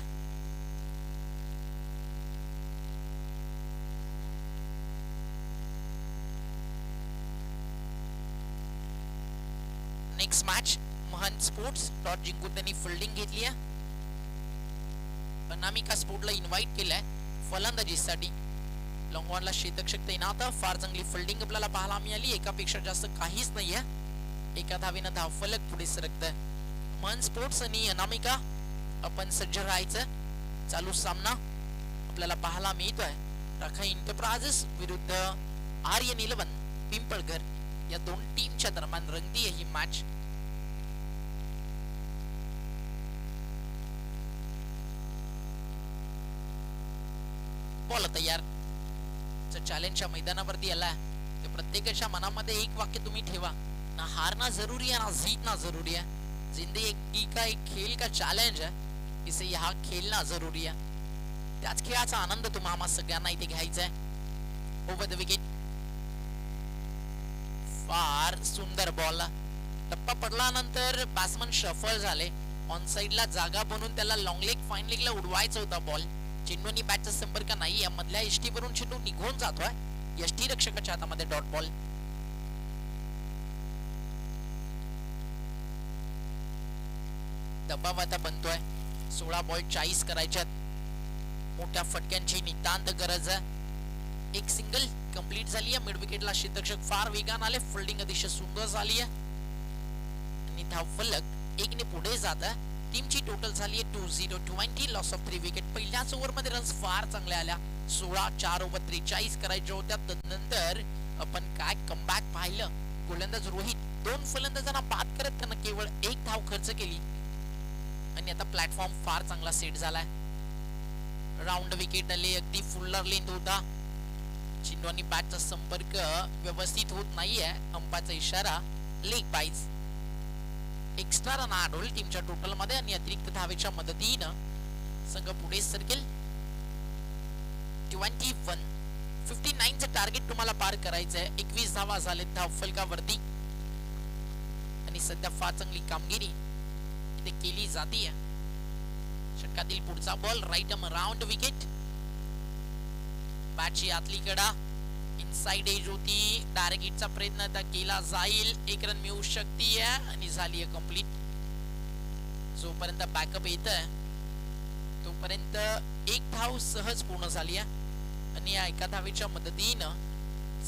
नेक्स्ट मॅच महंत स्पोर्ट्स टॉस जिंकून त्यांनी फिल्डिंग घेतली आहे. अनामिका स्पोर्टला इन्व्हाइट केलंय फलंदाजीसाठी. लॉंग ऑनला शेतक्षक तैनात. फार चांगली फिल्डिंग आपल्याला पाहायला मिळाली. एकापेक्षा जास्त काहीच नाहीये. एका धावेनं धावफलक पुढे सरकतंय. महंत स्पोर्ट्स आणि अनामिका आपण सज्ज राहायचं. चालू सामना आपल्याला पाहायला मिळतोय राखाई एंटरप्राइजेस विरुद्ध आर्यन 11 पिंपळघर. या 2 टीमच्या दरम्यान रंगती ही मॅच. बॉल तयार. चॅलेंजच्या मैदानावरती आला तर प्रत्येकाच्या मनामध्ये एक वाक्य तुम्ही ठेवा, ना हारना जरूरी है ना जीतना जरूरी है. जिंदगी का एक खेल का चॅलेंज आहे, इसे यहाँ खेलना जरूरी है. त्याच खेळाचा आनंद तुम्हाला सगळ्यांना इथे घ्यायचा आहे. Over the wicket. फार सुंदर बॉल. टप्पा पडल्यानंतर बॅट्समन शफल झाले. ऑन साइडला जागा बनवून त्याला लॉंग लेग फाईन लेगला उडवायचा होता बॉल. चेंडूनी बॅटचा संपर्क नाही. या मधल्या यष्टी वरून चेंडू निघून जातोय. यष्टी रक्षकाच्या हातामध्ये डॉट बॉल. दबाव आता बनतोय. 16 बॉल 40 करायच्यात. मोठ्या फटक्यांची नितांत गरज आहे. एक सिंगल कंप्लीट झाली आहे. मिड विकेटला क्षेत्ररक्षक फार वेगान आले. फिल्डिंग अतिशय सुंदर झाली आहे आणि धावफलक 1 ने पुढे जात आहे. टीमची टोटल झाली आहे 20 लॉस ऑफ 3 विकेट. पहिल्याच ओव्हरमध्ये रन्स फार चांगल्या आल्या. 16 4 ओव्हर 43 करायच्या होत्या. तदनंतर आपण काय कमबॅक पाहिलं. गोलंदाज रोहित 2 फलंदाजांना बाद करत त्यांना केवळ 1 धाव खर्च केली आणि आता प्लॅटफॉर्म फार चांगला सेट झालाय. राऊंड विकेट आले. अगदी फुल्लर लेंथ होता. चेंडू आणि बॅटचा संपर्क व्यवस्थित होत नाहीये. अंपाचा इशारा लेग बाईज. एक्स्ट्रा रन आढळले टीमच्या टोटल मध्ये आणि अतिरिक्त धावेच्या मदतीनं संघ पुढे सरकेल. 59 चं टार्गेट तुम्हाला पार करायचं आहे. 21 धावा झालेत धावफलकावरती आणि सध्या फार चांगली कामगिरी इथे केली जाते. षटकातील पुढचा ball right arm round wicket. बॅटची आतली कडा इनसाइड एज होती. डायरेक्ट हिटचा प्रयत्न आता केला जाईल. 1 रन मिळू शकते आणि झाली आहे कंप्लीट. जोपर्यंत बॅकअप येत आहे तोपर्यंत 1 धाव सहज पूर्ण झाली आहे आणि या एका धावेच्या मदतीनं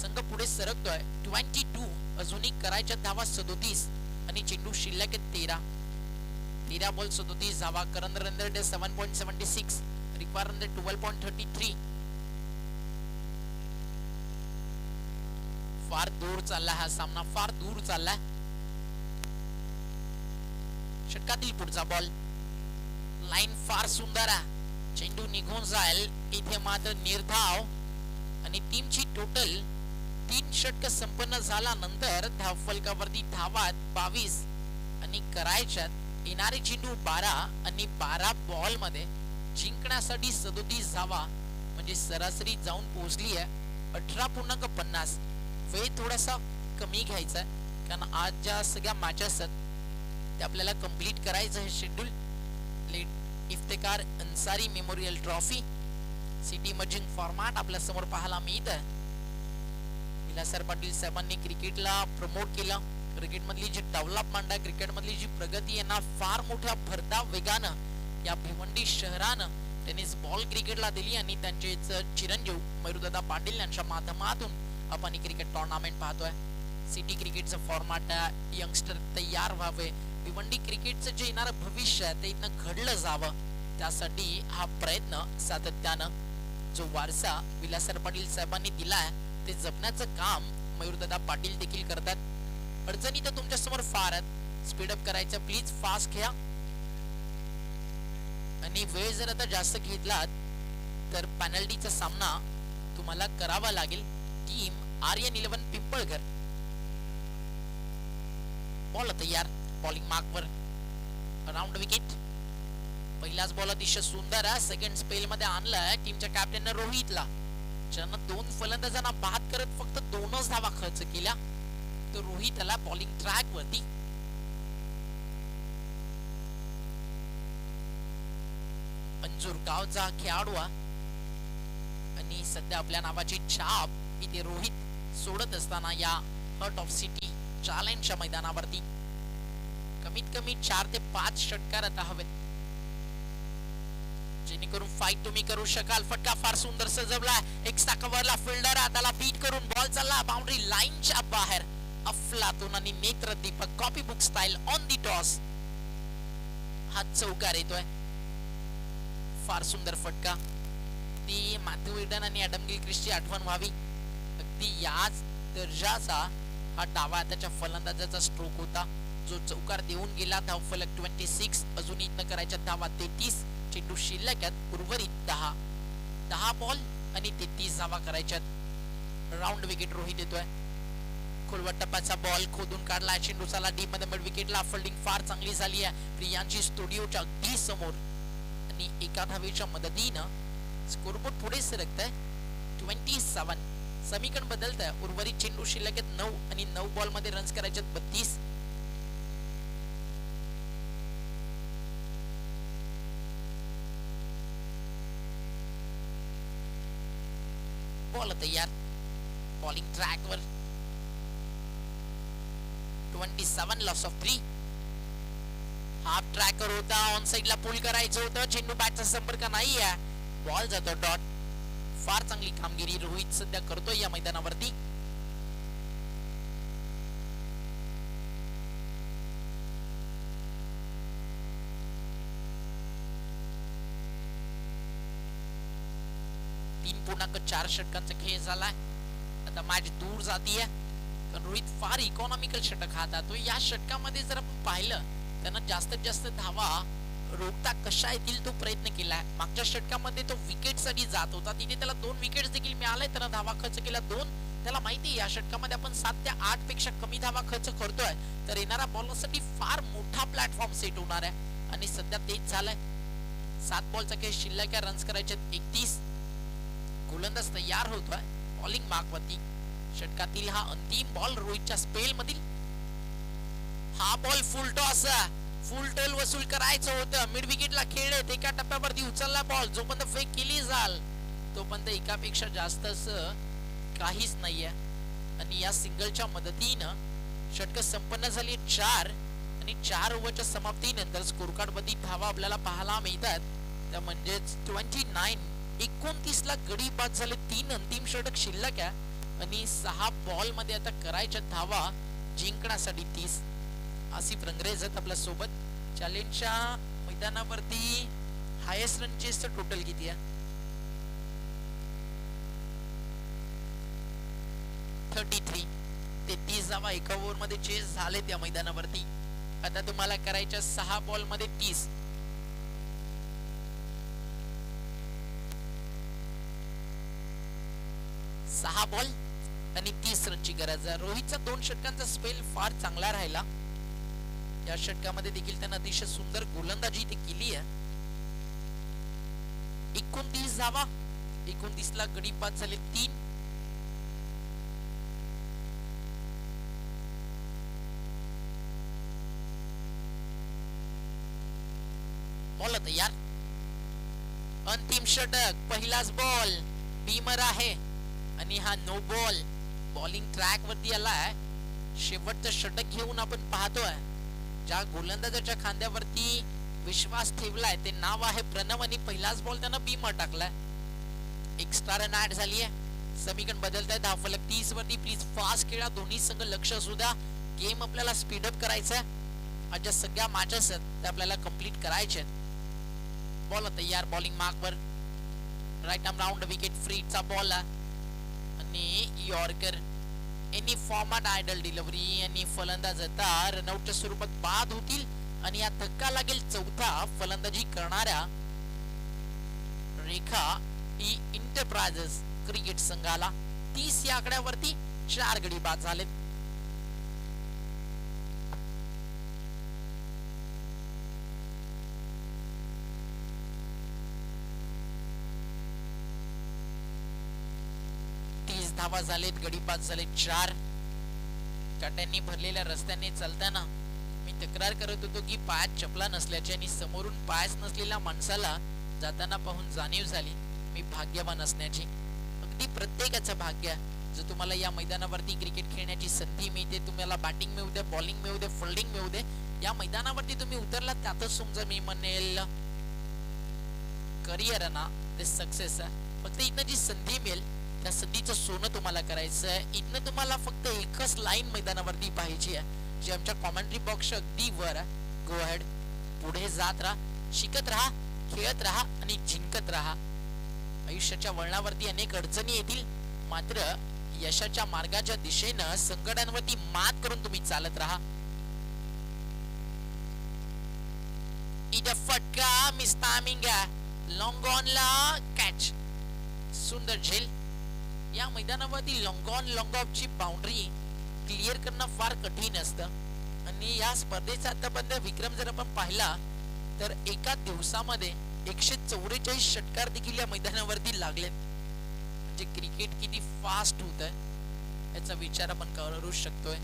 संघ पुढे सरकतोय. 22 अजूनही करायच्या धावा 37 आणि चेंडू शिल्लक 13 बॉल 37 धावा. Current run rate 7.76. Required run rate 12.33. फार दूर चालला हा सामना. फार दूर चाललाय. षटकातील पुढचा बॉल. लाईन फार सुंदर आहे. चेंडू निघून जाईल. इथे मात्र निर्धाव आणि टीमची टोटल 3 षटक संपन्न झाल्यानंतर धावफलकावरती धावा 22 आणि करायच्यात येणारे चेंडू 12 आणि 12 बॉल मध्ये जिंकण्यासाठी 37 धावा म्हणजे सरासरी जाऊन पोहोचली आहे 18.50. वेळ थोडासा कमी घ्यायचा आहे कारण आज ज्या सगळ्या मॅचेस आहेत ते आपल्याला कंप्लीट करायचं आहे schedule. Late Iftekhar Ansari memorial trophy city merging format आपल्या समोर पाहायला मिळत आहे. विलासराव पाटील साहेबांनी क्रिकेटला प्रमोट केलं. क्रिकेट मधली जी डेव्हलपमेंट आहे, क्रिकेट मधली जी प्रगती आहे ना, फार मोठ्या भरधाव वेगानं या भिवंडी शहरानं टेनिस बॉल क्रिकेटला दिली आणि त्यांचे चिरंजीव मयूरदादा पाटील यांच्या माध्यमातून आपण ही क्रिकेट टुर्नामेंट पाहतोय. सिटी क्रिकेटचं फॉर्मॅट आहे. यंगस्टर तयार व्हावे. भिवंडी क्रिकेटचं जे येणारं भविष्य आहे ते इथनं घडलं जावं त्यासाठी हा प्रयत्न सातत्यानं जो वारसा विलासराव पाटील साहेबांनी दिलाय ते जपण्याचं काम मयूरदादा पाटील देखील करतात. अडचणी तर तुमच्या समोर फार आहेत. स्पीडअप करायचं प्लीज. फास्ट खेळा आणि वेळ जर आता जास्त घेतलात तर पेनल्टीचा सामना तुम्हाला करावा लागेल. टीम आर्यन 11 पिंपळघर. बॉल तयार. बॉलिंग मार्कवर राऊंड विकेट. पहिलाच बॉल अतिशय सुंदर आहे. सेकंड स्पेल मध्ये आणलाय टीमच्या कॅप्टन रोहितला, ज्यानं 2 फलंदाजांना बाद करत फक्त 2च धावा खर्च केल्या. तर रोहित आला बॉलिंग ट्रॅक वरती. अंजूर गावचा खेळाडू आणि सध्या आपल्या नावाची छाप इथे रोहित सोडत असताना या हर्ट ऑफ सिटी चॅलेंजच्या मैदानावरती कमीत कमी 4 ते 5 षटकार आता हवेत जेणेकरून फाईट तुम्ही करू शकाल. फटका फार सुंदर सजवलाय. एक कव्हरला फिल्डर आहे त्याला बीट करून बॉल चालला बाउंड्री लाईनच्या बाहेर. अफलातून आणि नेत्र Deepak copy book style on the toss. हा चौकार येतोय. फार सुंदर फटका. ती मॅथ्यू इडन आणि ॲडम गिलक्रिस्टची आठवण व्हावी. अगदी याच दर्जाचा हा डावा त्याच्या फलंदाजाचा स्ट्रोक होता जो चौकार देऊन गेला. धावफलक 26. अजून इथनं करायच्या धावा 33. चेंडू शिल्लक उर्वरित 10 बॉल आणि 33 धावा करायच्यात. राऊंड विकेट रोहित येतोय. खोलवर टप्प्याचा बॉल खोदून काढला, चेंडू चाला डीप मध्ये मिड विकेटला. फिल्डिंग फार चांगली झाली आहे प्रियांची स्टुडिओच्या अगदी समोर आणि एका धावेच्या मदतीनं स्कोरबोर्ड पुढे सरकतंय. 27. समीकरण बदलत आहे. उर्वरित चेंडू शिल्लक आहेत 9 आणि 9 बॉल मध्ये रन्स करायचे 32. बॉल तयार. बॉलिंग ट्रॅक वर 27 लॉस ऑफ 3. हाफ ट्रॅकर होता, ऑन साइडला पुल करायचं होतं, चेंडू बॅटचा संपर्क नाही आहे, बॉल जातो डॉट. फार चांगली कामगिरी रोहित सध्या करतोय या मैदानावरती. तीन 3.4 षटकांचा खेळ झालाय. आता मॅच दूर जातीये कारण रोहित फार इकॉनॉमिकल षटक हाताळतो. या षटकामध्ये जर आपण पाहिलं त्यांना जास्तीत जास्त धावा रोखता कशा येतील तो प्रयत्न केलाय. मागच्या षटकामध्ये तो विकेट साठी जात होता, तिथे त्याला 2 विकेट्स देखील मिळाले, त्यानं धावा खर्च केला 2. त्याला माहिती या षटकामध्ये आपण 7 ते 8 पेक्षा कमी धावा खर्च करतोय तर येणाऱ्या बॉलरसाठी फार मोठा प्लॅटफॉर्म सेट होणार आहे आणि सध्या तेच झालंय. 7 बॉलचा खेळ शिल्लक आहे, रन्स करायचे 31. गोलंदाज तयार होतोय बॉलिंग मार्कवरती. षटकातील हा अंतिम बॉल रोहितच्या स्पेल मधील. हा बॉल फुल टॉस, फुल टोल वसूल करायचं होतं. मिड विकेटला खेळले, एका टप्प्यावरती उचलला बॉल, जोपर्यंत फेक केली जाल तोपर्यंत एकापेक्षा जास्त काहीच नाहीये आणि या सिंगलच्या मदतीनं षटक संपन्न झाली 4 आणि 4 ओव्हरच्या समाप्तीनंतर स्कोर कार्ड मध्ये धावा आपल्याला पाहायला मिळतात. त्या म्हणजेच 29 ला गडी बाद झाले. 3 अंतिम षटक शिल्लक आहे आणि 6 बॉल मध्ये आता करायच्या धावा जिंकण्यासाठी 30. आसिफ रंगरेज आहेत आपल्या सोबत. चॅलेंजच्या मैदानावरती हायेस्ट रन चेसचं टोटल किती आहे? 33. 33 धावा एका ओव्हर मध्ये चेस झाले त्या मैदानावरती. आता तुम्हाला करायच्या 6 बॉल मध्ये 30. सहा बॉल आणि 30 रनची गरज आहे. रोहितचा 2 षटकांचा स्पेल फार चांगला राहिला. या षटकामध्ये देखील त्यानं अतिशय सुंदर गोलंदाजी इथे केली आहे. 29 धावा, 29 ला गडी बाद झाले 3. बॉल तयार. अंतिम षटक, पहिलाच बॉल, बीमर आहे आणि हा नो बॉल. बॉलिंग ट्रॅक वरती आलाय. शेवटचं षटक घेऊन आपण पाहतोय ज्या गोलंदाजाच्या खांद्यावरती विश्वास ठेवलाय ते नाव आहे प्रणव आणि पहिलाच बॉल त्यानं बीमर टाकलाय. एक्स्ट्रा रन ऍड झाली आहे. समीकरण बदलत आहे. धावफलक 30 वरती. प्लीज फास्ट खेळा, दोन्ही संघ लक्ष असू द्या. गेम आपल्याला स्पीड अप करायचा आहे. आज ज्या सगळ्या मॅचेस आहेत त्या आपल्याला कंप्लीट करायच्या आहेत. बॉल तयार. बॉलिंग मार्क वर राईट आर्म राऊंड विकेट फ्रीचा बॉल आणि yorker. Any format ideal delivery आणि फलंदाज आता रनआउटच्या स्वरूपात बाद होतील आणि या धक्का लागेल चौथा फलंदाजी करणाऱ्या रेखा ही इंटरप्राइजेस क्रिकेट संघाला. 30 या आकड्यावरती 4 गडी बाद झालेत. धावा झालेत, गडी बाद झाले 4. काट्यांनी भरलेल्या रस्त्याने चालताना मी तक्रार करत होतो की पायात चपला नसल्याची आणि समोरून पायच नसलेल्या माणसाला जाताना पाहून जाणीव झाली मी भाग्यवान असण्याची. अगदी प्रत्येकाचं भाग्य जो तुम्हाला या मैदानावरती क्रिकेट खेळण्याची संधी मिळते. तुम्हाला बॅटिंग मिळू दे, बॉलिंग मिळू दे, फिल्डिंग मिळू दे, या मैदानावरती तुम्ही उतरला त्यातच तुमचं मी म्हणेल करिअर ना ते सक्सेस आहे. फक्त इथं जी संधी मिळेल त्या संधीचं सोनं तुम्हाला करायचं आहे. इथनं तुम्हाला फक्त एकच लाईन मैदानावरती पाहिजे आहे जी आमच्या कॉमेंट्री बॉक्स अगदी वर आहे. गो अहेड, पुढे जात राहा, शिकत राहा, खेळत राहा आणि जिंकत राहा. आयुष्याच्या वळणावरती अनेक अडचणी येतील, मात्र यशाच्या मार्गाच्या दिशेनं संकटांवरती मात करून तुम्ही चालत राहा. इथं फटका मिस टायमिंग आहे. लॉंग ऑन ला कॅच. सुंदर झेल. या मैदानावरती लॉंग ऑन लॉंग ऑफ ची बाउंड्री क्लिअर करणं फार कठीण असतं आणि या स्पर्धेचा आतापर्यंत विक्रम जर आपण पाहिला तर एका दिवसामध्ये 144 षटकार देखील या मैदानावरती लागलेत. म्हणजे क्रिकेट किती फास्ट होत आहे याचा विचार आपण करू शकतोय.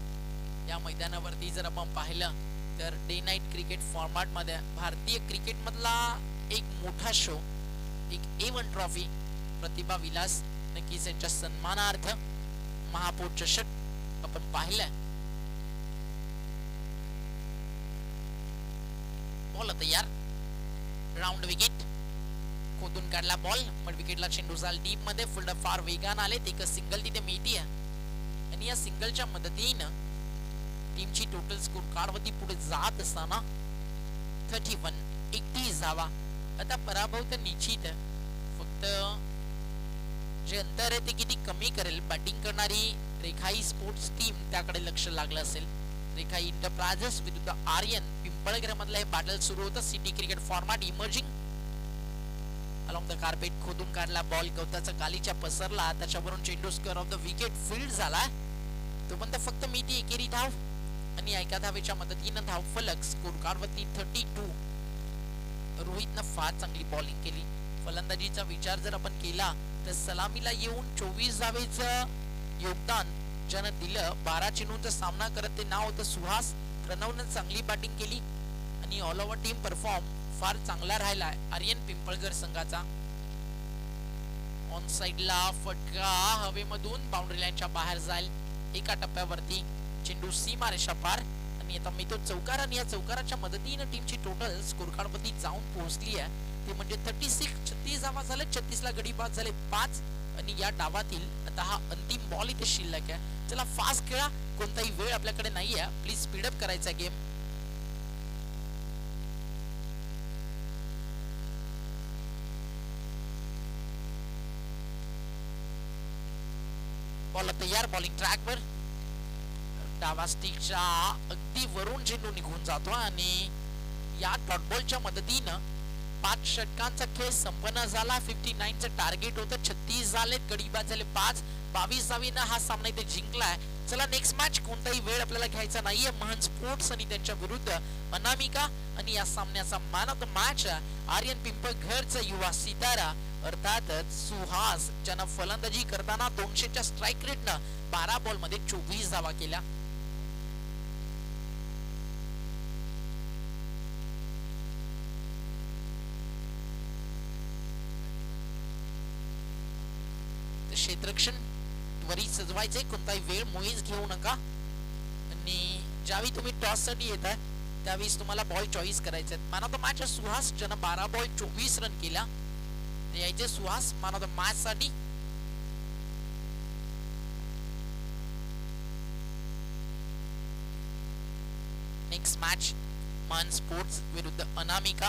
या मैदानावरती जर आपण पाहिलं तर डे नाईट क्रिकेट फॉर्मॅट मध्ये भारतीय क्रिकेट मधला एक मोठा शो, एक A1 ट्रॉफी प्रतिभा विलास नक्कीच यांच्या सन्मानार्थ महापौर चषक आपण पाहिलाय. बॉल तयार, राऊंड विकेट, खोदून काढला बॉल, पण विकेटला चेंडू झाला डीप मध्ये. फिल्डर फार वेगान आले, एक सिंगल तिथे मिळतीये आणि या सिंगलच्या मदतीनं टीमची टोटल स्कोर कार्ड वरती पुढे जात असताना 31 धावा. आता पराभव तर निश्चित आहे, फक्त जे अंतर आहे ते किती कमी करेल. बॅटिंग करणारी रेखाई स्पोर्ट्स टीम त्याकडे लक्ष लागलं असेल. रेखाई इंटरप्राइजेस विरुद्ध आर्यन पिंपळगड मधलं हे बॅटल सुरू होतं. City cricket format emerging along the carpet, खोदून काढला बॉल, गवताचा गालीच्या पसरला, त्याच्यावरून चेंडू square of the wicket field झाला. तो पण फक्त मिती एकेरी धाव आणि एका धावेच्या मदतीनं धाव फलक स्कोर कार्ड वरती 32. रोहितनं फार चांगली बॉलिंग केली. फलंदाजीचा विचार जर आपण केला तर सलामीला येऊन 24 धावेचं योगदान ज्यानं दिलं. 12 चेंडूंचा सामना करत ते नाव होतं सुहास. प्रणवनं चांगली बॅटिंग केली आणि ऑल ओव्हर टीम परफॉर्म फार चांगला राहिलाय आर्यन पिंपळगड संघाचा. ऑन साइडला फटका हवेमधून बाउंड्री लाईनच्या बाहेर जाईल. एका टप्प्यावरती चेंडू सीमा रेषा पार आणि आता मी तो चौकार आणि या चौकाराच्या मदतीने टीमची टोटल स्कोर कार्ड वरती जाऊन पोहोचली आहे. ते म्हणजे 36 धावा झाले, 36 ला गडी बाद झाले 5 आणि या डावातील आता हा अंतिम बॉल इथे शिल्लक आहे. चला फास्ट खेळा, कोणताही वेळ आपल्याकडे नाहीये, प्लीज स्पीडअप करायचा गेम. बॉल तयार, बॉलिंग ट्रॅकवर, डावा स्टिकच्या अगदी वरून चेंडू निघून जातो आणि या डॉट बॉलच्या मदतीनं 5 षटकांचा खेळ संपन्न झाला. 59चं टार्गेट होतं, 36 झाले, गडी बाद झाले 5. 22 धावीनं हा सामना इथे जिंकलाय. चला नेक्स्ट मॅच, कोणताही वेळ आपल्याला घ्यायचा नाहीये. महन स्पोर्ट्स आणि त्यांच्या विरुद्ध अनामिका आणि या सामन्याचा man of the match Aryan पिंपळघरचा युवा सितारा अर्थातच सुहास, ज्यानं फलंदाजी करताना 200च्या स्ट्राईक रेटनं 12 बॉल मध्ये 24 धावा केल्या. क्षेत्ररक्षण त्वरित सजवायचे, कोणताही वेळ मुळीच घेऊ नका आणि ज्यावेळी तुम्ही टॉस साठी येताय त्यावेळी तुम्हाला बॉल चॉईस करायचे. Man of the match Suhas, ज्यानं 12 बॉल 24 रन केल्या. यायचे Suhas man of the match साठी. नेक्स्ट मॅच महन स्पोर्ट्स विरुद्ध अनामिका.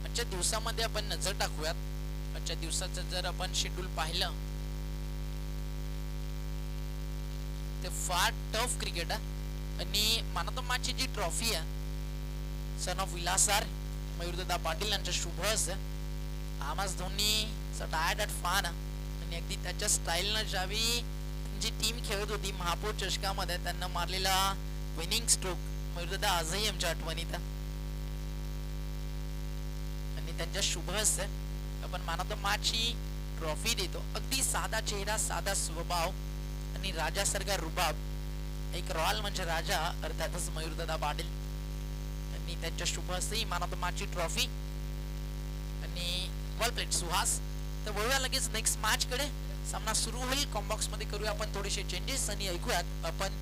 आजच्या दिवसामध्ये आपण नजर टाकूयात. आजच्या दिवसाचं जर आपण शेड्यूल पाहिलं ते फार टफ क्रिकेट आहे आणि मॅन ऑफ द मॅचची जी ट्रॉफी आहे सन ऑफ विलासार मयूरदादा पाटील यांच्या शुभ आहे. आमास धोनीचा डायट ॲट फॅन आणि अगदी त्याच्या स्टाईलनं ज्यावेळी जी टीम खेळत होती महापौर चषकामध्ये त्यांना मारलेला विनिंग स्ट्रोक मयूरदादा आजही आमच्या आठवणीत आणि त्यांच्या शुभ असते. आपण मॅन ऑफ द मॅचची ट्रॉफी देतो. अगदी साधा चेहरा, साधा स्वभाव आणि राजासारखा रुबाब. एक रॉयल म्हणजे राजा अर्थातच मयूरदादा पाटील आणि त्यांच्या शुभ असते मॅन ऑफ द मॅचची ट्रॉफी आणि वेल प्लेड सुहास. तर वळूया लगेच नेक्स्ट मॅच कडे. सामना सुरू होईल. कॉम्बॉक्स मध्ये करूया आपण थोडेसे चेंजेस आणि ऐकूयात आपण